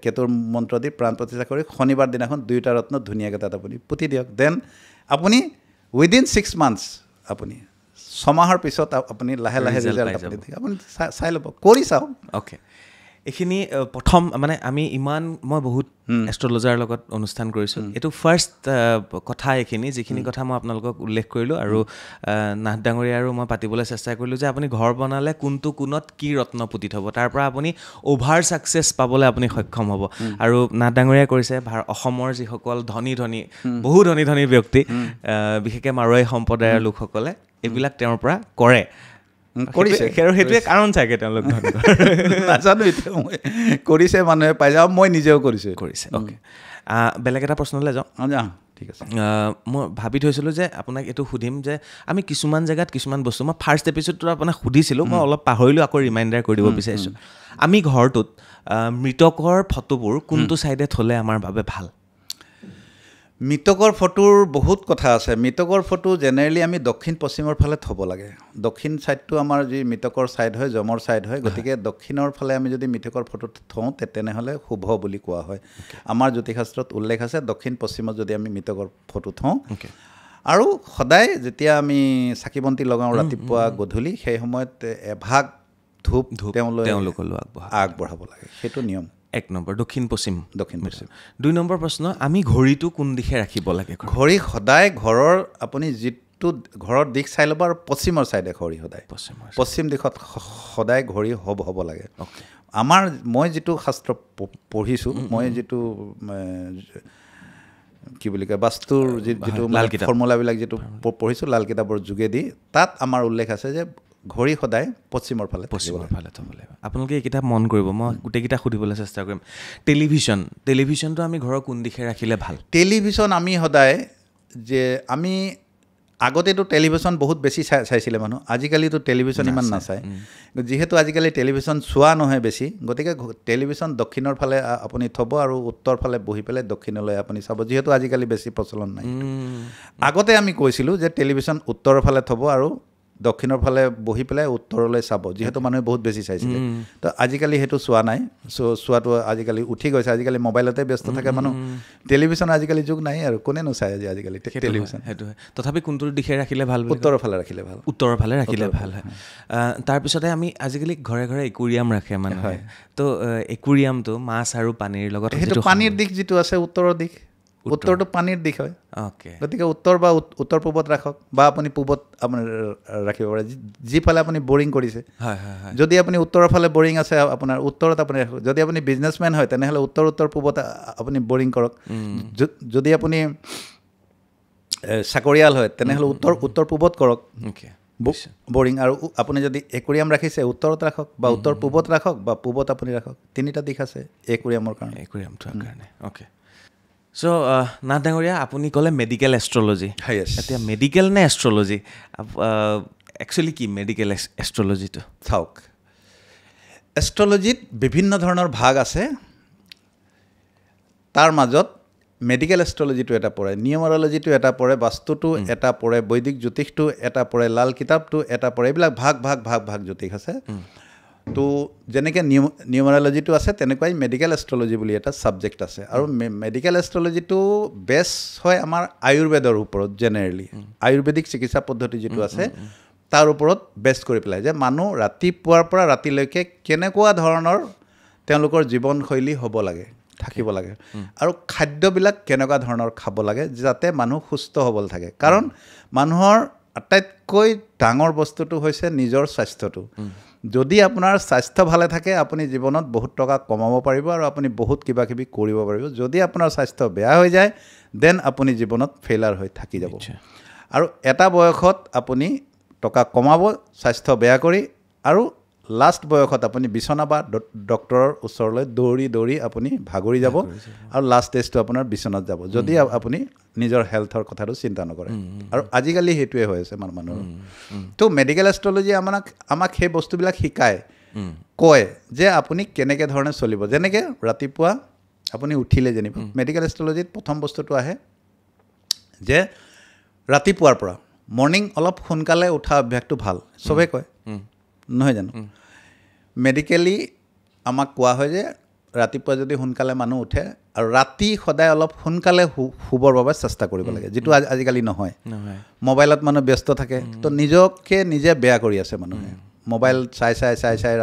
কেতুৰ মন্ত্ৰ দি প্ৰাণ প্ৰতিষ্ঠা কৰি শনিবাৰ দিনাখন 2টা ৰত্ন ধুনীয়াকৈ তাত আপুনি পুতি দিয়ক দেন আপুনি উইদিন 6 months আপুনি 6 মাহৰ পিছত আপুনি লাহে লাহে ৰিজাল্ট আপুনি চাই ল'ব, কৰি চাওক। অ'কে, এইখিনি প্ৰথম মানে মই বহুত এষ্ট্ৰলজাৰ লগত অনুষ্ঠান কৰিছোঁ, এইটো ফাৰ্ষ্ট কথা এইখিনি, যিখিনি কথা মই আপোনালোকক উল্লেখ কৰিলোঁ। আৰু নাথ ডাঙৰীয়া আৰু মই পাতিবলৈ চেষ্টা কৰিলোঁ যে আপুনি ঘৰ বনালে কোনটো কোণত কি ৰত্ন পুতি থ'ব, তাৰ পৰা আপুনি অ'ভাৰ ছাকচেছ পাবলৈ আপুনি সক্ষম হ'ব। আৰু নাথ ডাঙৰীয়াই কৰিছে অসমৰ যিসকল বহু ধনী ব্যক্তি, বিশেষকৈ মাৰোৱাৰী সম্প্ৰদায়ৰ লোকসকলে এইবিলাক তেওঁৰ পৰা কৰে, কৰিছে। আৰু সেইটোৱে কাৰণ চাগে তেওঁলোক নাজানো, এতিয়া মই কৰিছে, মানুহে পাই যাওঁ, মই নিজেও কৰিছে। অ'কে, বেলেগ এটা প্ৰশ্নলৈ যাওঁ। ঠিক আছে। মই ভাবি থৈছিলোঁ যে আপোনাক এইটো সুধিম যে আমি কিছুমান জেগাত কিছুমান বস্তু, মই ফাৰ্ষ্ট এপিছ'ডটো আপোনাক সুধিছিলোঁ, মই অলপ পাহৰিলোঁ, আকৌ ৰিমাইণ্ডাৰ কৰি দিব বিচাৰিছোঁ। আমি ঘৰটোত মৃতকৰ ফটোবোৰ কোনটো ছাইডে থ'লে আমাৰ বাবে ভাল? মৃতকৰ ফটোৰ বহুত কথা আছে। মৃতকৰ ফটো জেনেৰেলি আমি দক্ষিণ পশ্চিমৰ ফালে থ'ব লাগে। দক্ষিণ ছাইডটো আমাৰ যি মৃতকৰ ছাইড হয়, যমৰ ছাইড হয়, গতিকে দক্ষিণৰ ফালে আমি যদি মৃতকৰ ফটো থওঁ তেনেহ'লে শুভ বুলি কোৱা হয়। আমাৰ জ্যোতিষশাস্ত্ৰত উল্লেখ আছে দক্ষিণ পশ্চিমত যদি আমি মৃতকৰ ফটো থওঁ। আৰু সদায় যেতিয়া আমি চাকি বন্তি লগাওঁ ৰাতিপুৱা গধূলি, সেই সময়ত এভাগ ধূপ তেওঁলোকলৈ আগবঢ়াব লাগে, সেইটো নিয়ম। 1 নম্বৰ দক্ষিণ পশ্চিম। 2 নম্বৰ প্ৰশ্ন, আমি ঘড়ীটো কোন দিশে ৰাখিব লাগে? ঘড়ী সদায় ঘৰৰ আপুনি যিটো ঘৰৰ দিশ চাই ল'ব, আৰু পশ্চিমৰ ছাইডে ঘড়ী সদায় পশ্চিম দিশত সদায় ঘড়ী হ'ব লাগে। মই যিটো শাস্ত্ৰ পঢ়িছোঁ, মই যিটো কি বুলি কয় বাস্তুৰ যিটো ফৰ্মুলাবিলাক যিটো পঢ়িছোঁ লাল কিতাপৰ যোগেদি, তাত আমাৰ উল্লেখ আছে যে ঘড়ী সদায় পশ্চিমৰ ফালে থ'ব লাগিব। আপোনালোকে এই কিতাপ মন কৰিব, মই গোটেইকেইটা সুধিবলৈ চেষ্টা কৰিম। টেলিভিশ্যনটো আমি ঘৰৰ কোন দিশে ৰাখিলে ভাল? টেলিভিশ্যন আমি সদায় আমি আগতেতো টেলিভিশ্যন বহুত বেছি চাইছিলে মানুহ, আজিকালিতো টেলিভিশ্যন ইমান নাচায়। যিহেতু আজিকালি টেলিভিশ্যন চোৱা নহয় বেছি, গতিকে টেলিভিশ্যন দক্ষিণৰ ফালে আপুনি থ'ব আৰু উত্তৰ ফালে বহি পেলাই দক্ষিণলৈ আপুনি চাব, যিহেতু আজিকালি বেছি প্ৰচলন নাই। আগতে আমি কৈছিলোঁ যে টেলিভিশ্যন উত্তৰৰ ফালে থ'ব আৰু দক্ষিণৰ ফালে বহি পেলাই উত্তৰলৈ চাব, যিহেতু মানুহে বহুত বেছি চাইছিলে। তো আজিকালি সেইটো চোৱা নাই, চোৱাটো আজিকালি উঠি গৈছে, আজিকালি মোবাইলতে ব্যস্ত থাকে মানুহ, টেলিভিশ্যন আজিকালি যুগ নাই আৰু কোনেনো চাই আজিকালি টেলিভিশ্যন। সেইটো হয়। তথাপি কোনটো দিশে ৰাখিলে ভাল? উত্তৰৰ ফালে ৰাখিলে ভাল। উত্তৰৰ ফালে ৰাখিলে ভাল হয়। তাৰপিছতে আমি আজিকালি ঘৰে ঘৰে একুৰিয়াম ৰাখে মানুহে, তো একুৰিয়ামটো মাছ আৰু পানীৰ লগত, সেইটো পানীৰ দিশ যিটো আছে উত্তৰৰ দিশ, উত্তৰটো পানীৰ দিশ হয়। গতিকে উত্তৰ বা উত্তৰ পূবত ৰাখক, বা আপুনি পূবত আপুনি ৰাখিব পাৰে, যিফালে আপুনি বৰিং কৰিছে। যদি আপুনি উত্তৰৰ ফালে বৰিং আছে আপোনাৰ উত্তৰত আপুনি ৰাখক। যদি আপুনি বিজনেছমেন হয় তেনেহ'লে উত্তৰ পূবত আপুনি বৰিং কৰক। যদি আপুনি চাকৰিয়াল হয় তেনেহ'লে উত্তৰ পূবত কৰক বৰিং। আৰু আপুনি যদি একুৰিয়াম ৰাখিছে উত্তৰত ৰাখক, বা উত্তৰ পূবত ৰাখক, বা পূবত আপুনি ৰাখক। 3টা দিশ আছে একুৰিয়ামৰ কাৰণে। অ'কে, চ' নাথ ডাঙৰীয়া, আপুনি ক'লে মেডিকেল এষ্ট্ৰলজি। এতিয়া মেডিকেল নে এষ্ট্ৰলজি? একচুৱেলি কি মেডিকেল এষ্ট্ৰলজিটো? চাওক, এষ্ট্ৰলজিত বিভিন্ন ধৰণৰ ভাগ আছে, তাৰ মাজত মেডিকেল এষ্ট্ৰলজিটো এটা পৰে, নিউমাৰলজিটো এটা পৰে, বাস্তুটো এটা পৰে, বৈদিক জ্যোতিষটো এটা পৰে, লাল কিতাপটো এটা পৰে। এইবিলাক ভাগ জ্যোতিষ আছে। তো যেনেকৈ নিউমাৰলজিটো আছে তেনেকুৱাই মেডিকেল এষ্ট্ৰলজি বুলি এটা ছাবজেক্ট আছে। আৰু মেডিকেল এষ্ট্ৰলজিটো বেছ হয় আমাৰ আয়ুৰ্বেদৰ ওপৰত। জেনেৰেলি আয়ুৰ্বেদিক চিকিৎসা পদ্ধতি যিটো আছে তাৰ ওপৰত বেছ কৰি পেলাই, যে মানুহ ৰাতিপুৱাৰ পৰা ৰাতিলৈকে কেনেকুৱা ধৰণৰ তেওঁলোকৰ জীৱনশৈলী হ'ব লাগে, থাকিব লাগে, আৰু খাদ্যবিলাক কেনেকুৱা ধৰণৰ খাব লাগে যাতে মানুহ সুস্থ সবল থাকে। কাৰণ মানুহৰ আটাইতকৈ ডাঙৰ বস্তুটো হৈছে নিজৰ স্বাস্থ্যটো। যদি আপোনাৰ স্বাস্থ্য ভালে থাকে আপুনি জীৱনত বহুত টকা কমাব পাৰিব আৰু আপুনি বহুত কিবা কিবি কৰিব পাৰিব। যদি আপোনাৰ স্বাস্থ্য বেয়া হৈ যায় দেন আপুনি জীৱনত ফেইলাৰ হৈ থাকি যাব। আৰু এটা বয়সত আপুনি টকা কমাব স্বাস্থ্য বেয়া কৰি, আৰু লাষ্ট বয়সত আপুনি বিচনা বা ডক্টৰৰ ওচৰলৈ দৌৰি আপুনি ভাগৰি যাব, আৰু লাষ্ট ষ্টেজটো আপোনাৰ বিচনাত যাব যদি আপুনি নিজৰ হেল্থৰ কথাটো চিন্তা নকৰে। আৰু আজিকালি সেইটোৱে হৈ আছে মানুহৰ। তো মেডিকেল এষ্ট্ৰলজি আমাক সেই বস্তুবিলাক শিকায়, কয় যে আপুনি কেনেকৈ ধৰণে চলিব। যেনেকৈ ৰাতিপুৱা আপুনি উঠিলে যেনিবা মেডিকেল এষ্ট্ৰলজিত প্ৰথম বস্তুটো আহে যে ৰাতিপুৱাৰ পৰা মৰ্ণিং অলপ সোনকালে উঠা অভ্যাসটো ভাল, চবেই কয় নহয় জানো? মেডিকেলি আমাক কোৱা হয় যে ৰাতিপুৱা যদি সোনকালে মানুহ উঠে আৰু ৰাতি সদায় অলপ সোনকালে শুবৰ বাবে চেষ্টা কৰিব লাগে, যিটো আজিকালি নহয়। মোবাইলত মানুহ ব্যস্ত থাকে, তো নিজকে নিজে বেয়া কৰি আছে মানুহে। মোবাইল চাই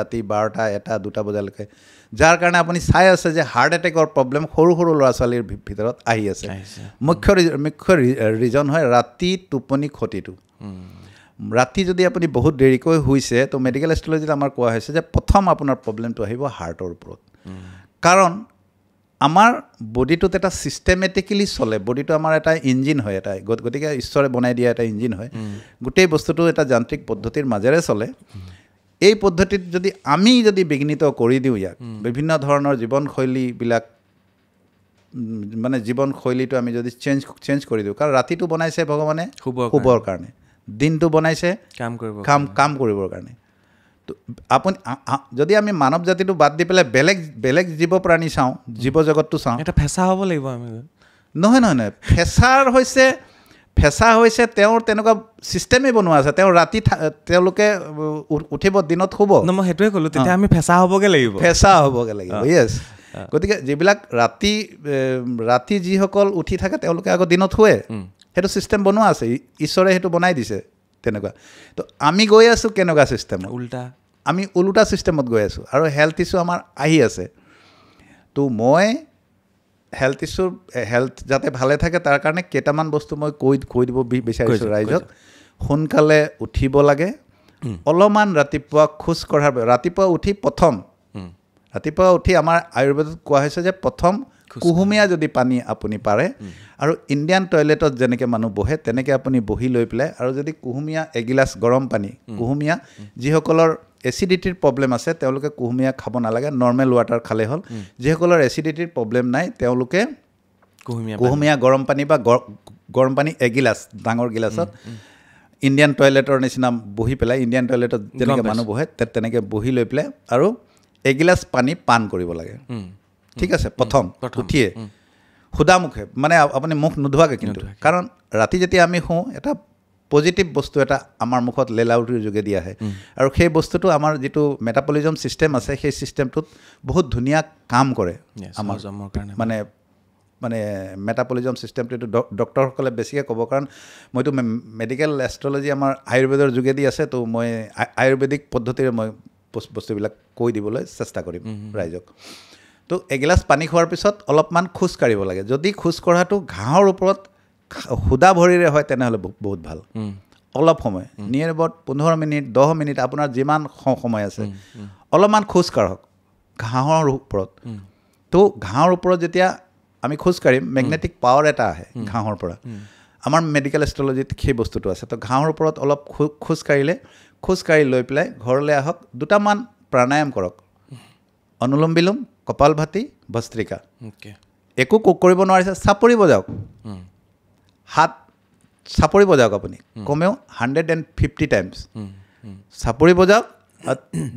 ৰাতি 12টা 1টা 2টা বজালৈকে, যাৰ কাৰণে আপুনি চাই আছে যে হাৰ্ট এটেকৰ প্ৰব্লেম সৰু সৰু ল'ৰা ছোৱালীৰ ভিতৰত আহি আছে। মুখ্য ৰিজন হয় ৰাতি টোপনি ক্ষতিটো। ৰাতি যদি আপুনি বহুত দেৰিকৈ শুইছে, তো মেডিকেল এষ্ট্ৰলজিত আমাৰ কোৱা হৈছে যে প্ৰথম আপোনাৰ প্ৰব্লেমটো আহিব হাৰ্টৰ ওপৰত। কাৰণ আমাৰ বডিটোত এটা ছিষ্টেমেটিকেলি চলে, বডিটো আমাৰ এটা ইঞ্জিন হয়, এটা গতিকে ঈশ্বৰে বনাই দিয়া এটা ইঞ্জিন হয়। গোটেই বস্তুটো এটা যান্ত্ৰিক পদ্ধতিৰ মাজেৰে চলে। এই পদ্ধতিত আমি যদি বিঘ্নিত কৰি দিওঁ ইয়াক, বিভিন্ন ধৰণৰ জীৱনশৈলীবিলাক, মানে জীৱনশৈলীটো আমি যদি চেঞ্জ কৰি দিওঁ, কাৰণ ৰাতিটো বনাইছে ভগৱানে শুবৰ কাৰণে, দিনটো বনাইছে কাম কৰিবৰ কাৰণে। তো আপুনি যদি আমি মানৱ জাতিটো বাদ দি পেলাই বেলেগ জীৱ প্ৰাণী চাওঁ, জীৱ জগতটো চাওঁ, এটা ফেঁচা হ'ব লাগিব আমি। নহয়, ফেঁচা হৈছে তেওঁৰ তেনেকুৱা ছিষ্টেমেই বনোৱা আছে। ৰাতি তেওঁলোকে উঠিব, দিনত শুব। মই সেইটোৱে ক'লোঁ, তেতিয়া আমি ফেঁচা হ'বগৈ লাগিব। য়েছ। গতিকে যিবিলাক ৰাতি যিসকল উঠি থাকে তেওঁলোকে আকৌ দিনত শুৱে, সেইটো ছিষ্টেম বনোৱা আছে, ঈশ্বৰে সেইটো বনাই দিছে তেনেকুৱা। তো আমি গৈ আছোঁ কেনেকুৱা ছিষ্টেমত? আমি ওলোটা ছিষ্টেমত গৈ আছোঁ, আৰু হেল্থ ইছ্যু আমাৰ আহি আছে। তো মই হেল্থ যাতে ভালে থাকে তাৰ কাৰণে কেইটামান বস্তু মই কৈ দিব বিচাৰিছোঁ ৰাইজক। সোনকালে উঠিব লাগে, অলপমান ৰাতিপুৱা খোজ কঢ়াৰ, ৰাতিপুৱা উঠি আমাৰ আয়ুৰ্বেদত কোৱা হৈছে যে প্ৰথম কুহুমীয়া যদি পানী আপুনি পাৰে, আৰু ইণ্ডিয়ান টয়লেটত যেনেকৈ মানুহ বহে তেনেকৈ আপুনি বহি লৈ পেলাই, আৰু যদি কুহুমীয়া এগিলাচ গৰম পানী, কুহুমীয়া, যিসকলৰ এচিডিটিৰ প্ৰব্লেম আছে তেওঁলোকে কুহুমীয়া খাব নালাগে, নৰ্মেল ৱাটাৰ খালে হ'ল। যিসকলৰ এচিডিটিৰ প্ৰব্লেম নাই তেওঁলোকে কুহুমীয়া গৰম পানী বা গৰম পানী এগিলাচ, ডাঙৰ গিলাচত, ইণ্ডিয়ান টয়লেটৰ নিচিনা বহি পেলাই, ইণ্ডিয়ান টয়লেটত যেনেকৈ মানুহ বহে তেনেকৈ বহি লৈ পেলাই আৰু এগিলাচ পানী পান কৰিব লাগে। ঠিক আছে, প্ৰথম উঠিয়ে সুদামুখে, মানে আপুনি মুখ নোধোৱাকৈ কিন্তু, কাৰণ ৰাতি যেতিয়া আমি শুওঁ এটা পজিটিভ বস্তু এটা আমাৰ মুখত লেলাউটিৰ যোগেদি আহে, আৰু সেই বস্তুটো আমাৰ যিটো মেটাবলিজম ছিষ্টেম আছে সেই ছিষ্টেমটোত বহুত ধুনীয়া কাম কৰে আমাৰ মানে মেটাবলিজম ছিষ্টেমটো। এইটো ডক্টৰসকলে বেছিকৈ ক'ব, কাৰণ মইতো মেডিকেল এষ্ট্ৰলজি আমাৰ আয়ুৰ্বেদৰ যোগেদি আছে, তো মই আয়ুৰ্বেদিক পদ্ধতিৰে মই বস্তুবিলাক কৈ দিবলৈ চেষ্টা কৰিম ৰাইজক। তো এগিলাচ পানী খোৱাৰ পিছত অলপমান খোজ কাঢ়িব লাগে। যদি খোজ কঢ়াটো ঘাঁহৰ ওপৰত সুদা ভৰিৰে হয় তেনেহ'লে বহুত ভাল। অলপ সময়, নিয়েৰ এবাউট 15 মিনিট 10 মিনিট, আপোনাৰ যিমান সময় আছে অলপমান খোজ কাঢ়ক ঘাঁহৰ ওপৰত। তো ঘাঁহৰ ওপৰত যেতিয়া আমি খোজ কাঢ়িম, মেগনেটিক পাৱাৰ এটা আহে ঘাঁহৰ পৰা। আমাৰ মেডিকেল এষ্ট্ৰলজিত সেই বস্তুটো আছে। তো ঘাঁহৰ ওপৰত অলপ খোজ কাঢ়ি লৈ পেলাই ঘৰলৈ আহক, দুটামান প্ৰাণায়াম কৰক, অনুলোম বিলোম, কপালভাতি, ভস্ত্ৰিকা। একো কৰিব নোৱাৰিছে, চাপৰি বজাওক, হাত চাপৰি বজাওক আপুনি, কমেও 150 টাইমছ চাপৰি বজাওক,